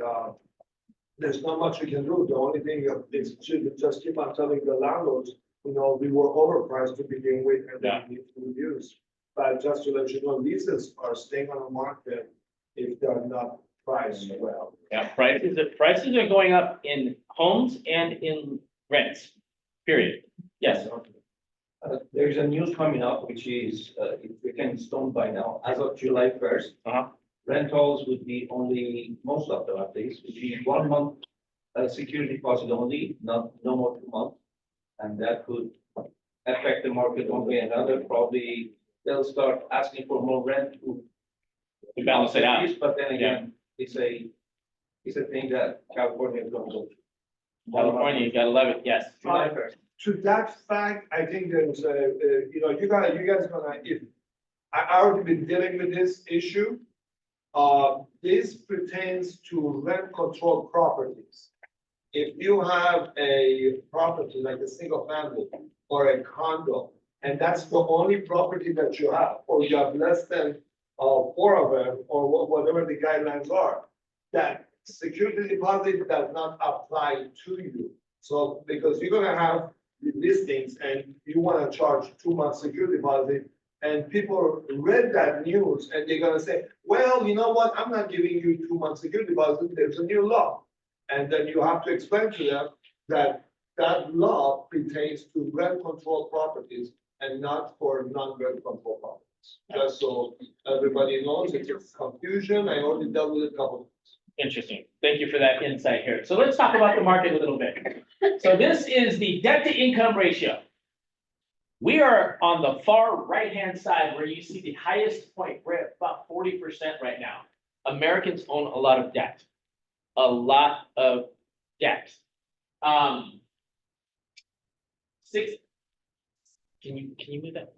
there's not much we can do. The only thing is to just keep on telling the landlords, we were overpriced to begin with and Yeah. we need to reduce. But just to let you know, leases are staying on the market if they're not priced well. yeah, prices are going up in homes and in rents, period. Yes, There's a news coming up, which is, if we can stone by now, as of July 1st. Uh-huh. Rentals would be only, most of them at least, would be 1 month, security deposit only, no more 2 months. And that could affect the market one way or another, probably they'll start asking for more rent to. to balance it out. But then again, it's a thing that California is going to. California, you gotta love it, yes. July 1st. To that fact, I think there's you guys gonna, if, I already been dealing with this issue. This pertains to rent control properties. If you have a property like a single family or a condo, and that's the only property that you have, or you have less than 4 of them, or whatever the guidelines are, that security deposit does not apply to you. So, because you're gonna have listings and you wanna charge 2 months security deposit, and people read that news and they're gonna say, well, you know what, I'm not giving you 2 months security deposit, there's a new law. And then you have to explain to them that that law pertains to rent control properties and not for non-rent control properties. Just so everybody knows, it's confusion, I already dealt with it a couple of times. Interesting. Thank you you for that insight here. So let's talk about the market a little bit. So this is the debt to income ratio. We are on the far right-hand side where you see the highest point. We're at about 40% right now. Americans own a lot of debt. A lot of debt. Six. Can you move that?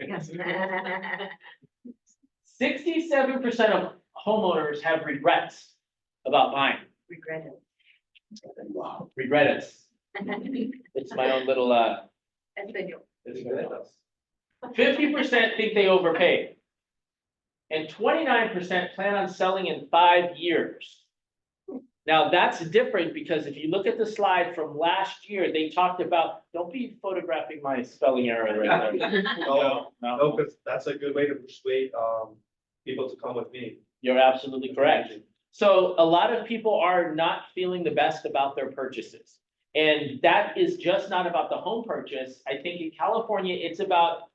Yes. 67% of homeowners have regrets about buying. Regret it. Wow. Regret it. It's my own little, Espanol. 50% think they overpaid. And 29% plan on selling in 5 years. Now, that's different because if you look at the slide from last year, they talked about, don't be photographing my spelling error right there. No, because that's a good way to persuade, people to come with me. You're absolutely correct. So a lot of people are not feeling the best about their purchases. And that is just not about the home purchase. I think in California, it's about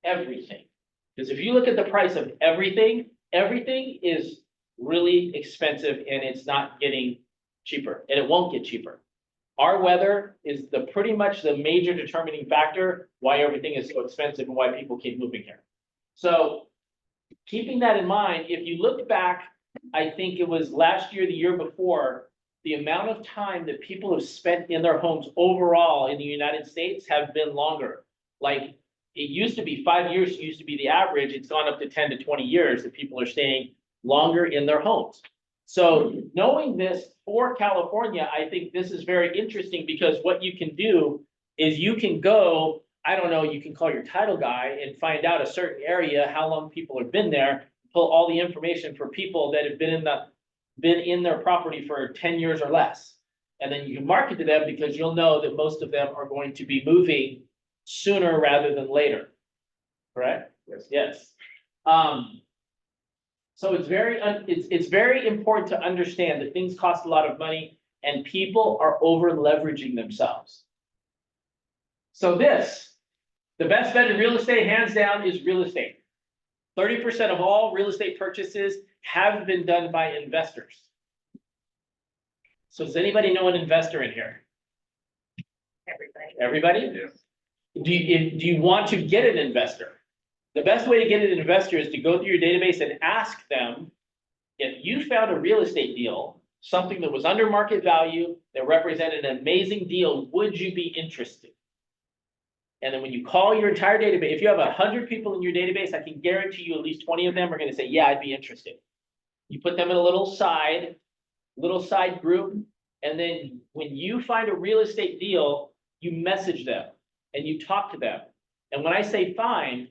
everything. Because if you look at the price of everything, everything is really expensive and it's not getting cheaper, and it won't get cheaper. Our weather is pretty much the major determining factor why everything is so expensive and why people keep moving here. So keeping that in mind, if you look back, I think it was last year, the year before, the amount of time that people have spent in their homes overall in the United States have been longer. Like it used to be 5 years used to be the average. It's gone up to 10 to 20 years that people are staying longer in their homes. So knowing this for California, I think this is very interesting because what you can do is you can go, I don't know, you can call your title guy and find out a certain area, how long people have been there, pull all the information for people that have been in their property for 10 years or less. And then you can market to them because you'll know that most of them are going to be moving sooner rather than later. Correct? Yes. Yes. So it's very important to understand that things cost a lot of money and people are over leveraging themselves. So the best bet in real estate, hands down, is real estate. 30% of all real estate purchases have been done by investors. So does anybody know an investor in here? Everybody. Everybody? Yes. Do you want to get an investor? The best way to get an investor is to go through your database and ask them, if you found a real estate deal, something that was under market value, that represented an amazing deal, would you be interested? And then when you call your entire database, if you have 100 people in your database, I can guarantee you at least 20 of them are going to say, yeah, I'd be interested. You put them in a little side group. And then when you find a real estate deal, you message them and you talk to them. And when I say find,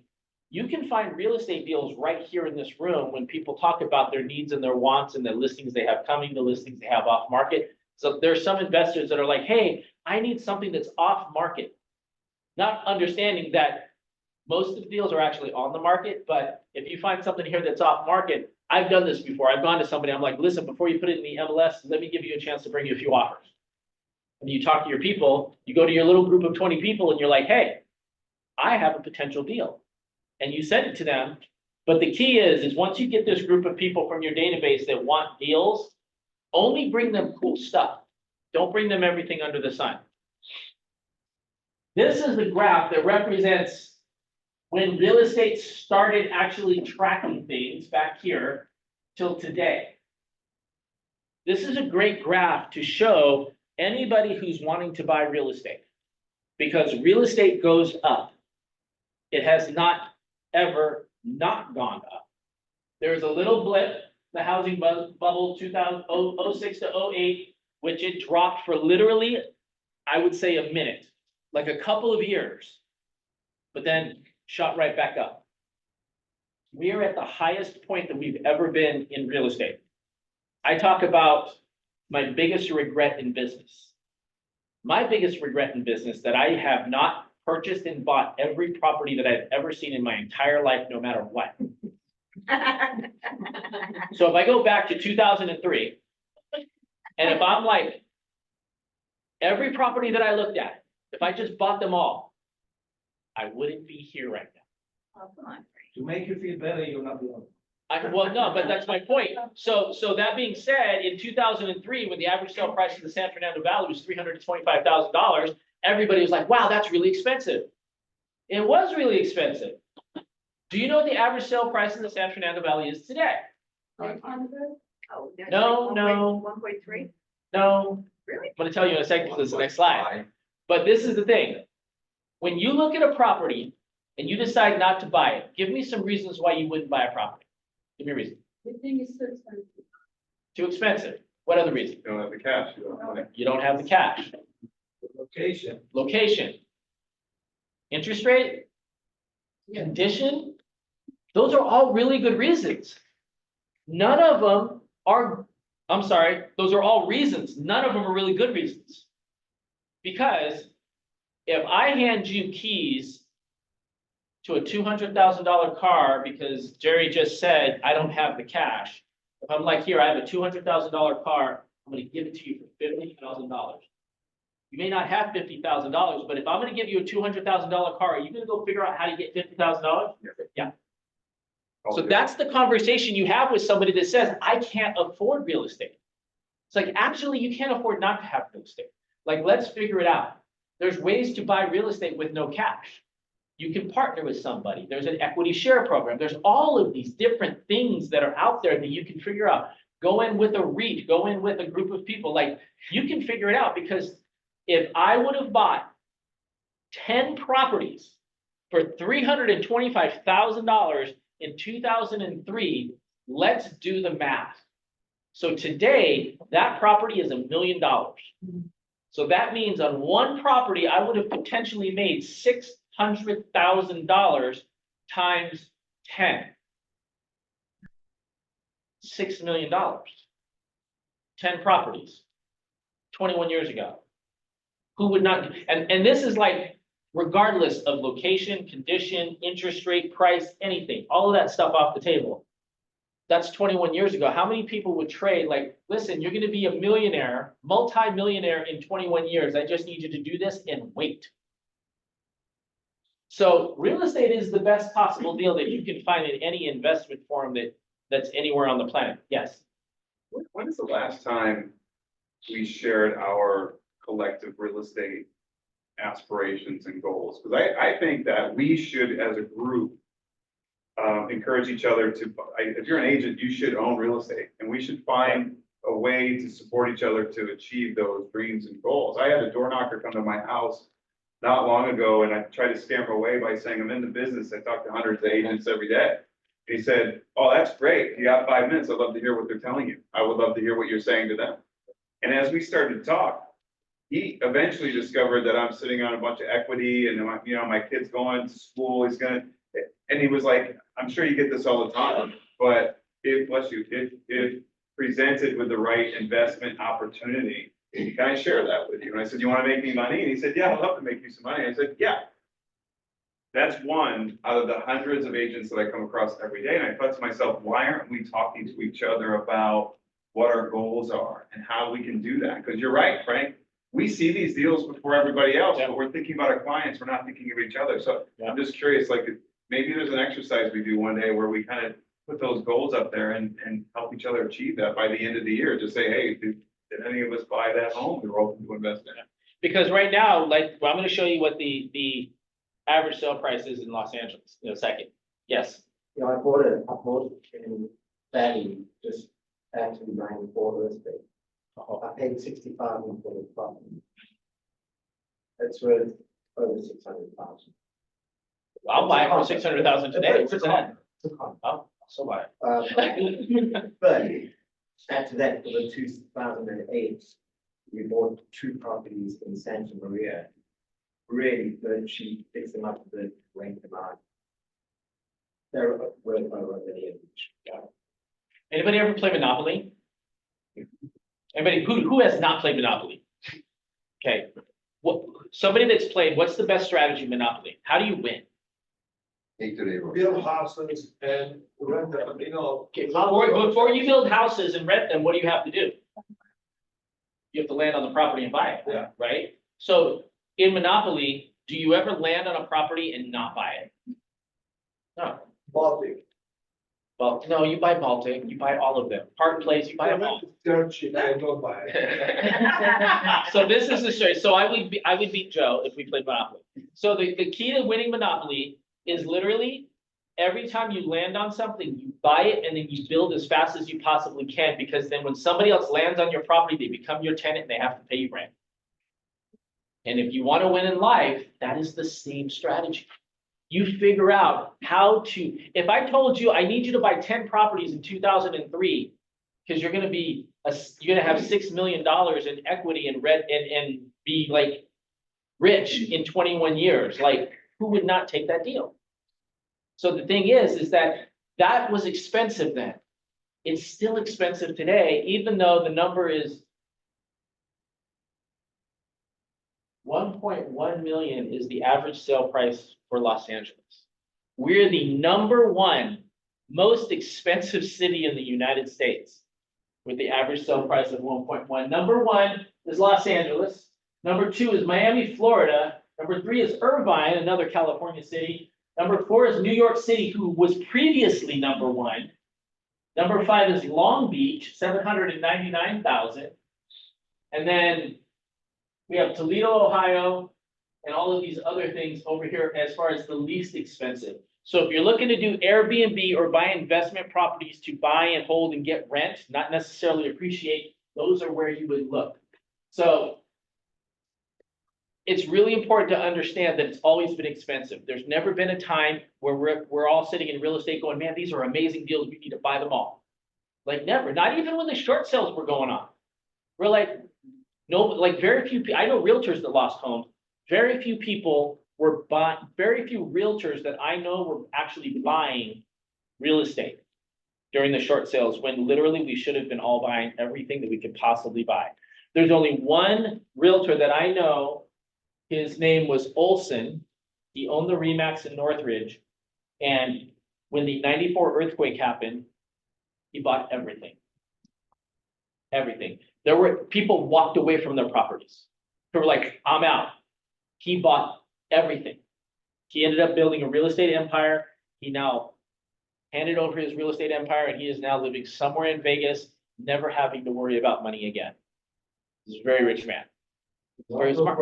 you can find real estate deals right here in this room when people talk about their needs and their wants and the listings they have coming, the listings they have off market. So there's some investors that are like, hey, I need something that's off market. Not understanding that most of the deals are actually on the market, but if you find something here that's off market, I've done this before. I've gone to somebody, I'm like, listen, before you put it in the MLS, let me give you a chance to bring you a few offers. And you talk to your people, you go to your little group of 20 people and you're like, hey, I have a potential deal. And you send it to them. But the key is once you get this group of people from your database that want deals, only bring them cool stuff. Don't bring them everything under the sun. This is the graph that represents when real estate started actually tracking things back here till today. This is a great graph to show anybody who's wanting to buy real estate, because real estate goes up. It has not ever not gone up. There's a little blip, the housing bubble 2006 to 08, which it dropped for literally, I would say, a minute, like a couple of years, but then shot right back up. We are at the highest point that we've ever been in real estate. I talk about my biggest regret in business. My biggest regret in business that I have not purchased and bought every property that I've ever seen in my entire life, no matter what. So if I go back to 2003, and if I'm like, every property that I looked at, if I just bought them all, I wouldn't be here right now. Oh, come on. To make you feel better, you're not alone. Well, no, but that's my point. So that being said, in 2003, when the average sale price of the San Fernando Valley was $325,000, everybody was like, wow, that's really expensive. It was really expensive. Do you know what the average sale price in the San Fernando Valley is today? Oh, there's No, like no. 1.3, No, really? I'm gonna tell you in a second, because it's the next slide. But this is the thing. When you look at a property and you decide not to buy it, give me some reasons why you wouldn't buy a property. Give me a reason. The thing is so expensive. Too expensive. What other reason? You don't have the cash, you don't have money. You don't have the cash. Location. Location. Interest rate. Condition. Those are all really good reasons. None of them are, I'm sorry, those are all reasons. None of them are really good reasons. Because if I hand you keys to a $200,000 car because Jerry just said, I don't have the cash. If I'm like, here, I have a $200,000 car, I'm gonna give it to you for $50,000. You may not have $50,000, but if I'm gonna give you a $200,000 car, are you gonna go figure out how to get $50,000? Yeah. So that's the conversation you have with somebody that says, I can't afford real estate. It's like, actually, you can't afford not to have real estate. Like, let's figure it out. There's ways to buy real estate with no cash. You can partner with somebody. There's an equity share program. There's all of these different things that are out there that you can figure out. Go in with a REIT, go in with a group of people. Like, you can figure it out, because if I would have bought 10 properties for $325,000 in 2003, let's do the math. So today, that property is $1 million. So that means on one property, I would have potentially made $600,000 times 10. $6 million. 10 properties, 21 years ago. Who would not, and this is like, regardless of location, condition, interest rate, price, anything, all of that stuff off the table. That's 21 years ago. How many people would trade like, listen, you're gonna be a millionaire, multi-millionaire in 21 years. I just need you to do this and wait. So real estate is the best possible deal that you can find in any investment form that's anywhere on the planet. Yes. When is the last time we shared our collective real estate aspirations and goals? Because I think that we should, as a group, encourage each other to, if you're an agent, you should own real estate, and we should find a way to support each other to achieve those dreams and goals. I had a door knocker come to my house not long ago, and I tried to scare him away by saying, I'm in the business. I talk to hundreds of agents every day. He said, oh, that's great. You got 5 minutes. I'd love to hear what they're telling you. I would love to hear what you're saying to them. And as we started to talk, he eventually discovered that I'm sitting on a bunch of equity, and my kid's going to school. And he was like, I'm sure you get this all the time, but if presented with the right investment opportunity, can I share that with you? And I said, you want to make me money? And he said, yeah, I'd love to make you some money. I said, yeah. That's one out of the hundreds of agents that I come across every day. And I thought to myself, why aren't we talking to each other about what our goals are and how we can do that? Because you're right, Frank. We see these deals before everybody else, but we're thinking about our clients. We're not thinking of each other. So I'm just curious, like, maybe there's an exercise we do one day where we kind of put those goals up there and help each other achieve that by the end of the year. Just say, hey, did any of us buy that home we were open to invest in? Because right now, like, well, I'm going to show you what the average sale price is in Los Angeles in a second. Yes. You know, I bought a house in Valley, just actually 94 real estate. I paid 65 for the property. It's worth over 600,000. I'll buy it for 600,000 today. Where's it at? It's a con. Oh, so buy it. But add to that, for the 2008, we bought 2 properties in Santa Maria. Really good, she fixed them up to the rent demand. They're worth over $1 million each. Anybody ever play Monopoly? Anybody who has not played Monopoly? Okay. Somebody that's played, what's the best strategy in Monopoly? How do you win? Build houses and rent them, Okay, before you build houses and rent them, what do you have to do? You have to land on the property and buy it. Yeah. Right? So in Monopoly, do you ever land on a property and not buy it? No. Baltic. Well, no, you buy Baltic, you buy all of them. Park Place, you buy them all. They're cheap, I don't buy it. So this is the story. So I would beat Joe if we played Monopoly. So the key to winning Monopoly is literally every time you land on something, you buy it and then you build as fast as you possibly can, because then when somebody else lands on your property, they become your tenant and they have to pay you rent. And if you want to win in life, that is the same strategy. You figure out how to, if I told you, I need you to buy 10 properties in 2003, because you're gonna be, you're gonna have $6 million in equity and be like rich in 21 years, like who would not take that deal? So the thing is that was expensive then. It's still expensive today, even though the number is 1.1 million is the average sale price for Los Angeles. We're the #1 most expensive city in the United States with the average sale price of 1.1. #1 is Los Angeles. #2 is Miami, Florida. #3 is Irvine, another California city. #4 is New York City, who was previously #1. #5 is Long Beach, 799,000. And then we have Toledo, Ohio, and all of these other things over here as far as the least expensive. So if you're looking to do Airbnb or buy investment properties to buy and hold and get rent, not necessarily appreciate, those are where you would look. So it's really important to understand that it's always been expensive. There's never been a time where we're all sitting in real estate going, man, these are amazing deals, we need to buy them all. Like never, not even when the short sales were going on. We're like, no, like very few, I know realtors that lost homes. Very few people were buying, very few realtors that I know were actually buying real estate during the short sales, when literally we should have been all buying everything that we could possibly buy. There's only one realtor that I know, his name was Olson. He owned the Remax in Northridge. And when the 94 earthquake happened, he bought everything. Everything. There were people walked away from their properties. They were like, I'm out. He bought everything. He ended up building a real estate empire. He now handed over his real estate empire, and he is now living somewhere in Vegas, never having to worry about money again. He's a very rich man. Very smart.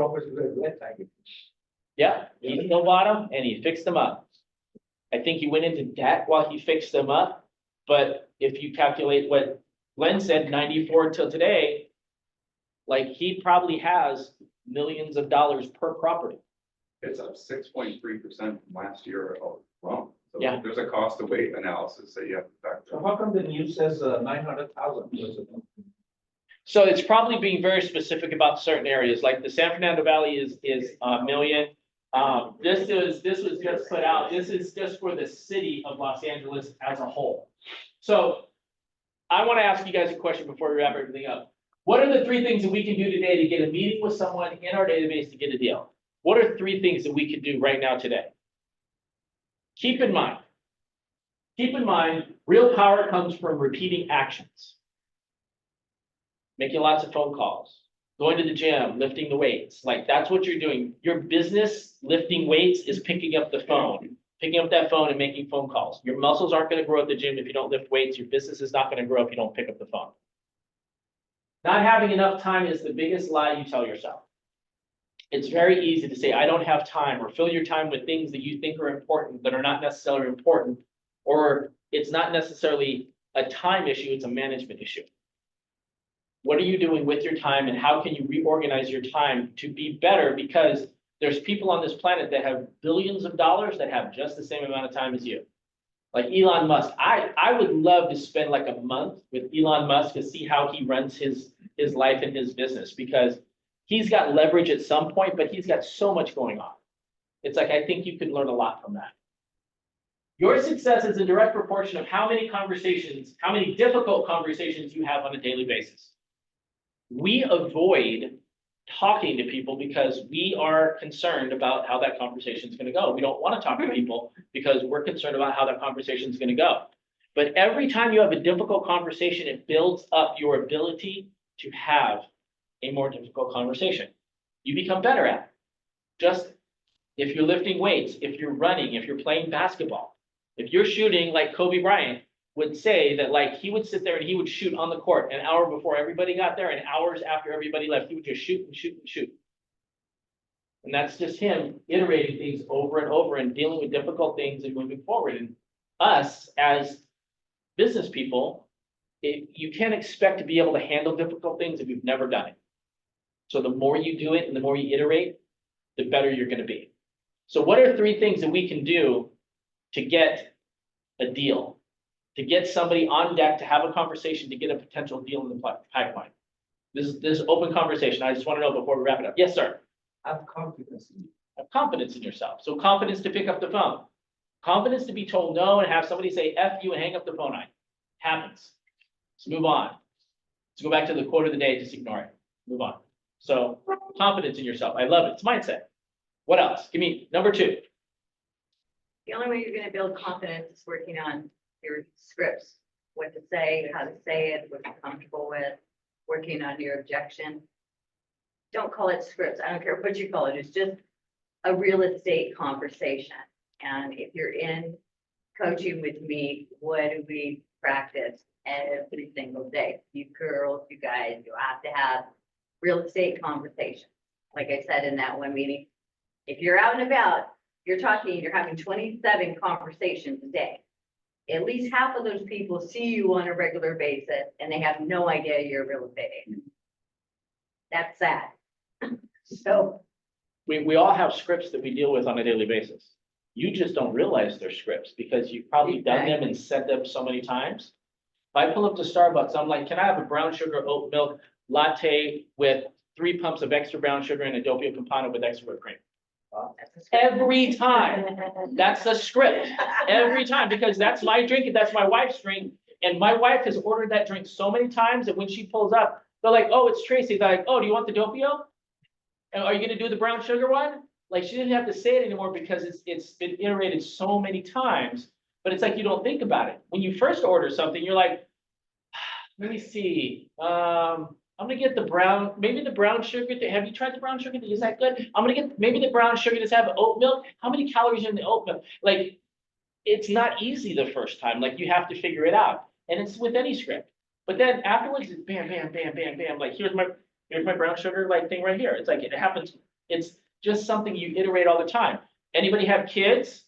Yeah, he still bought them and he fixed them up. I think he went into debt while he fixed them up. But if you calculate what Glenn said, 94 till today, like he probably has millions of dollars per property. It's up 6.3% from last year alone. So Yeah. there's a cost to weight analysis that you have to factor. So how come the news says 900,000? So it's probably being very specific about certain areas, like the San Fernando Valley is a million. This was just put out, this is just for the city of Los Angeles as a whole. So I want to ask you guys a question before we wrap everything up. What are the 3 things that we can do today to get a meeting with someone in our database to get a deal? What are 3 things that we can do right now today? Keep in mind, real power comes from repeating actions. Making lots of phone calls, going to the gym, lifting the weights, like that's what you're doing. Your business lifting weights is picking up that phone and making phone calls. Your muscles aren't gonna grow at the gym if you don't lift weights. Your business is not gonna grow if you don't pick up the phone. Not having enough time is the biggest lie you tell yourself. It's very easy to say, I don't have time, or fill your time with things that you think are important that are not necessarily important, or it's not necessarily a time issue, it's a management issue. What are you doing with your time, and how can you reorganize your time to be better? Because there's people on this planet that have billions of dollars that have just the same amount of time as you. Like Elon Musk. I would love to spend like a month with Elon Musk to see how he runs his life and his business, because he's got leverage at some point, but he's got so much going on. It's like, I think you could learn a lot from that. Your success is in direct proportion of how many difficult conversations you have on a daily basis. We avoid talking to people because we are concerned about how that conversation is going to go. We don't want to talk to people because we're concerned about how that conversation is going to go. But every time you have a difficult conversation, it builds up your ability to have a more difficult conversation. You become better at it. Just if you're lifting weights, if you're running, if you're playing basketball, if you're shooting like Kobe Bryant, would say that like, he would sit there and he would shoot on the court an hour before everybody got there and hours after everybody left, he would just shoot and shoot and shoot. And that's just him iterating things over and over and dealing with difficult things and moving forward. And us as business people, you can't expect to be able to handle difficult things if you've never done it. So the more you do it and the more you iterate, the better you're gonna be. So what are 3 things that we can do to get a deal? To get somebody on deck, to have a conversation, to get a potential deal in the pipeline? This is open conversation. I just wanna know before we wrap it up. Yes, sir. Have confidence in you. Have confidence in yourself. So confidence to pick up the phone. Confidence to be told no and have somebody say F you and hang up the phone on you. Happens. Let's move on. Let's go back to the quote of the day, just ignore it. Move on. So confidence in yourself. I love it. It's mindset. What else? Give me number 2. The only way you're gonna build confidence is working on your scripts, what to say, how to say it, what you're comfortable with, working on your objection. Don't call it scripts. I don't care what you call it. It's just a real estate conversation. And if you're in coaching with me, what do we practice every single day? You girls, you guys, you have to have real estate conversation. Like I said in that one meeting, if you're out and about, you're having 27 conversations a day. At least half of those people see you on a regular basis and they have no idea you're a real estate agent. That's sad. So We all have scripts that we deal with on a daily basis. You just don't realize they're scripts because you've probably done them and said them so many times. If I pull up to Starbucks, I'm like, can I have a brown sugar oat milk latte with 3 pumps of extra brown sugar and a doppio campana with extra whipped cream? Every time. That's a script. Every time, because that's my drink and that's my wife's drink. And my wife has ordered that drink so many times that when she pulls up, they're like, oh, it's Tracy. They're like, oh, do you want the doppio? And are you gonna do the brown sugar one? Like, she didn't have to say it anymore because it's been iterated so many times, but it's like, you don't think about it. When you first order something, you're like, let me see, I'm gonna get the brown, maybe the brown sugar. Have you tried the brown sugar? Is that good? I'm gonna get maybe the brown sugar. Does it have oat milk? How many calories are in the oat milk? Like, it's not easy the first time. Like, you have to figure it out. And it's with any script. But then afterwards, it's bam, bam, bam, bam, bam. Like, here's my brown sugar like thing right here. It's like, it happens. It's just something you iterate all the time. Anybody have kids?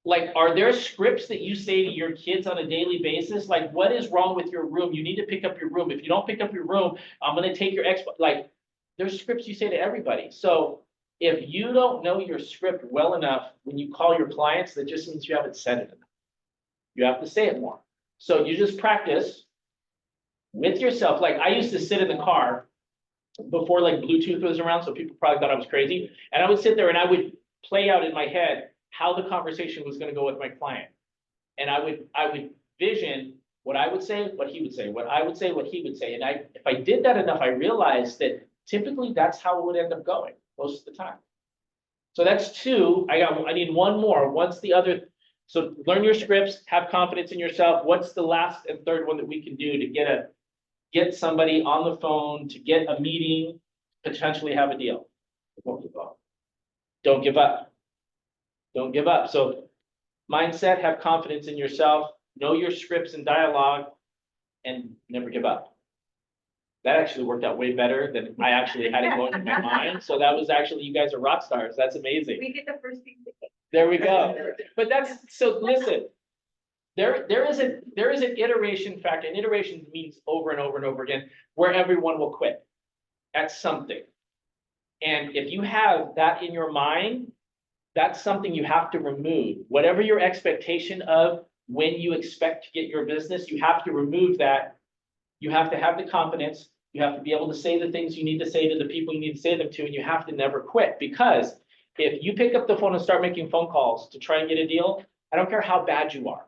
Like, are there scripts that you say to your kids on a daily basis? Like, what is wrong with your room? You need to pick up your room. If you don't pick up your room, I'm gonna take your like, there's scripts you say to everybody. So if you don't know your script well enough, when you call your clients, that just means you haven't said it enough. You have to say it more. So you just practice with yourself. Like, I used to sit in the car before like Bluetooth was around, so people probably thought I was crazy. And I would sit there and I would play out in my head how the conversation was gonna go with my client. And I would vision what I would say, what he would say, what I would say, what he would say. And if I did that enough, I realized that typically that's how it would end up going most of the time. So that's 2. I need 1 more. What's the other? So learn your scripts, have confidence in yourself. What's the last and third one that we can do to get somebody on the phone, to get a meeting, potentially have a deal? Don't give up. Don't give up. Don't give up. So mindset, have confidence in yourself, know your scripts and dialogue, and never give up. That actually worked out way better than I actually had it going in my mind. So that was actually, you guys are rock stars. That's amazing. we get the first piece of cake. There we go. But so listen, there is an iteration factor, and iteration means over and over and over again, where everyone will quit at something. And if you have that in your mind, that's something you have to remove. Whatever your expectation of when you expect to get your business, you have to remove that. You have to have the confidence. You have to be able to say the things you need to say to the people you need to say them to, and you have to never quit. Because if you pick up the phone and start making phone calls to try and get a deal, I don't care how bad you are,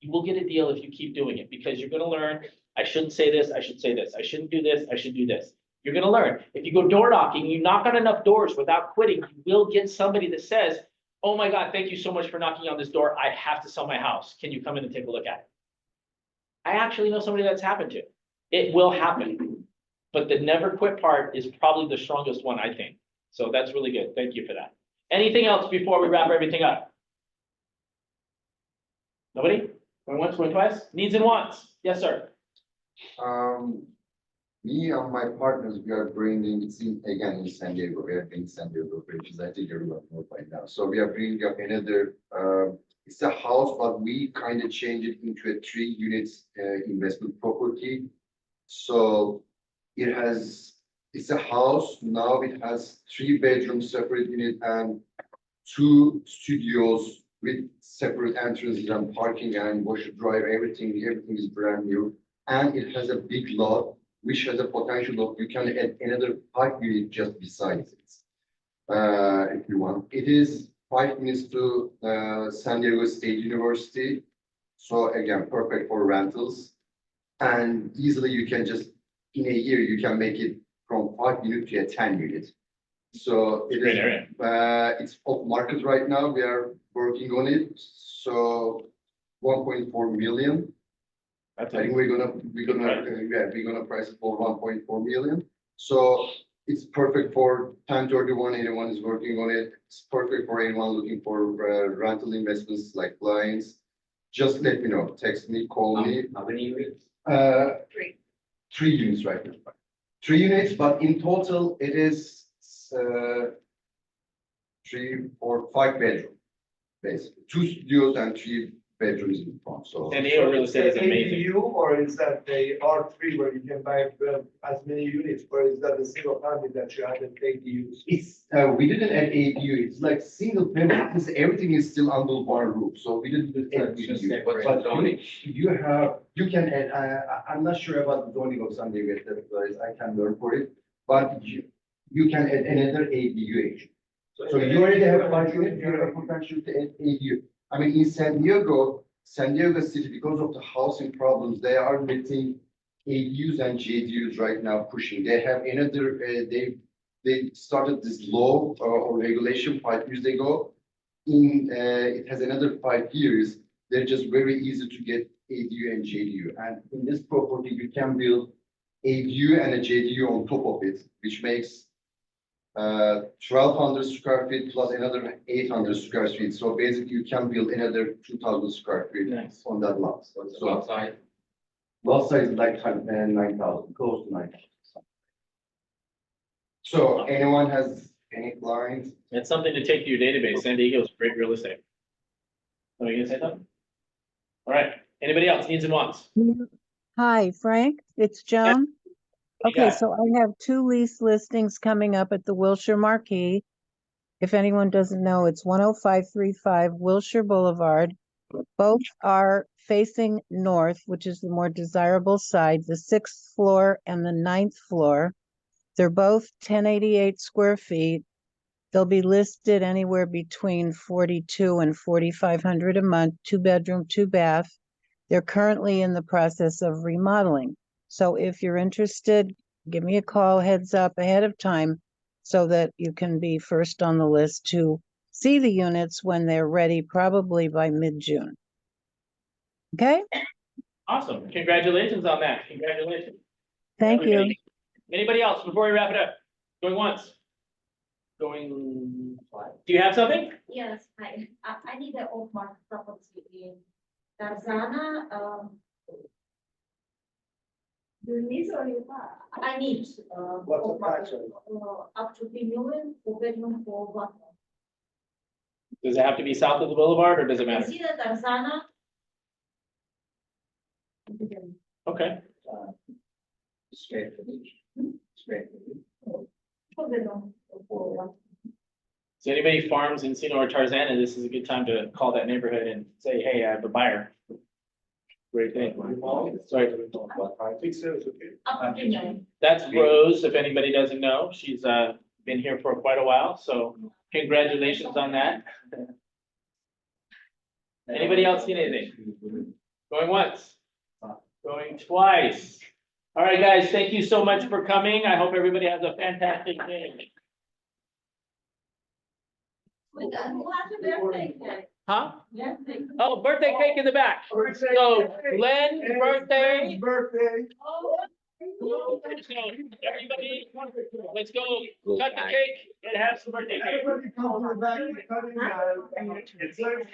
you will get a deal if you keep doing it, because you're going to learn, I shouldn't say this, I should say this, I shouldn't do this, I should do this. You're going to learn. If you go door knocking, you knock on enough doors without quitting, you will get somebody that says, oh my God, thank you so much for knocking on this door. I have to sell my house. Can you come in and take a look at it? I actually know somebody that's happened to. It will happen. But the never quit part is probably the strongest one, I think. So that's really good. Thank you for that. Anything else before we wrap everything up? Nobody? Going once, going twice? Needs and wants? Yes, sir. Me and my partners, we are bringing, it's in, again, in San Diego, we are in San Diego operations, I think everyone knows by now. So we are bringing up another, it's a house, but we kind of change it into a 3 units, investment property. So it has, it's a house, now it has 3 bedrooms, separate unit, and 2 studios with separate entrances and parking and washer dryer, everything is brand new. And it has a big lot, which has a potential of, you can add another 5 units just besides it. If you want, it is 5 minutes to, San Diego State University. So again, perfect for rentals. And easily you can just, in a year, you can make it from 5 units to a 10 units. So it Great is, area. it's off market right now. We are working on it. So 1.4 million. That's I think it. we're gonna price it for 1.4 million. So it's perfect for 1031, anyone is working on it. It's perfect for anyone looking for rental investments like clients. Just let me know, text me, call me. How many units? 3 units right now. 3 units, but in total it is 3 or 5 bedroom, basically 2 studios and 3 bedrooms in front. So San Diego real estate is amazing. ADU, or is that a R3 where you can buy as many units, or is that a single family that you added ADUs? it's we didn't add ADU. It's like single family. Since everything is still under one roof, so we didn't add Just ADU. separate But zoning. you can add. I'm not sure about the zoning of San Diego, guys. I can learn for it, but you can add another ADU. So you already have 5 units. You have a potential to add ADU. I mean, in San Diego City, because of the housing problems, they are letting ADUs and JDUs right now pushing. They have another, they started this law or regulation 5 years ago. It has another 5 years. They're just very easy to get ADU and JDU. And in this property, you can build ADU and a JDU on top of it, which makes 1,200 square feet plus another 800 square feet. So basically you can build another 2,000 square feet Nice. on that lot. What's the So lot size? lot size is like 9,000, close to 9,000. So anyone has any clients? It's something to take to your database. San Diego's great real estate. Are you gonna say something? All right, anybody else needs and wants? Hi, Frank, it's Joan. you Okay, got? so I have 2 lease listings coming up at the Wilshire Marquee. If anyone doesn't know, it's 10535 Wilshire Boulevard. Both are facing north, which is the more desirable side, the 6th floor and the 9th floor. They're both 1088 square feet. They'll be listed anywhere between 42 and 4,500 a month, 2 bedroom, 2 bath. They're currently in the process of remodeling. So if you're interested, give me a call, heads up ahead of time, so that you can be first on the list to see the units when they're ready, probably by mid-June. Okay, Awesome, congratulations on that, congratulations. thank you. Everybody. Anybody else before we wrap it up? Going once? Going twice? Do you have something? Yes, I need an off-market property in Tarzana, do you need or you buy? I need, What's the off-market, price? up to 3 million, 4 bedroom, 4 bathroom. Does it have to be south of the boulevard or does it matter? Is it a Tarzana? Okay, Straight for each. Straight for each. 4 bedroom, 4 bathroom. so anybody farms in Encino or Tarzana, this is a good time to call that neighborhood and say, hey, I have a buyer. Great thing. Sorry. Up to 3 million. That's Rose, if anybody doesn't know. She's been here for quite a while, so congratulations on that. Anybody else need anything? Going once? Going twice? All right, guys, thank you so much for coming. I hope everybody has a fantastic day. Who has a birthday cake? Huh? Birthday. Oh, birthday cake in the back. So Glenn's birthday. Birthday. Oh. So everybody, let's go cut the cake and have some birthday cake. Everybody come to the back, cutting, it's like.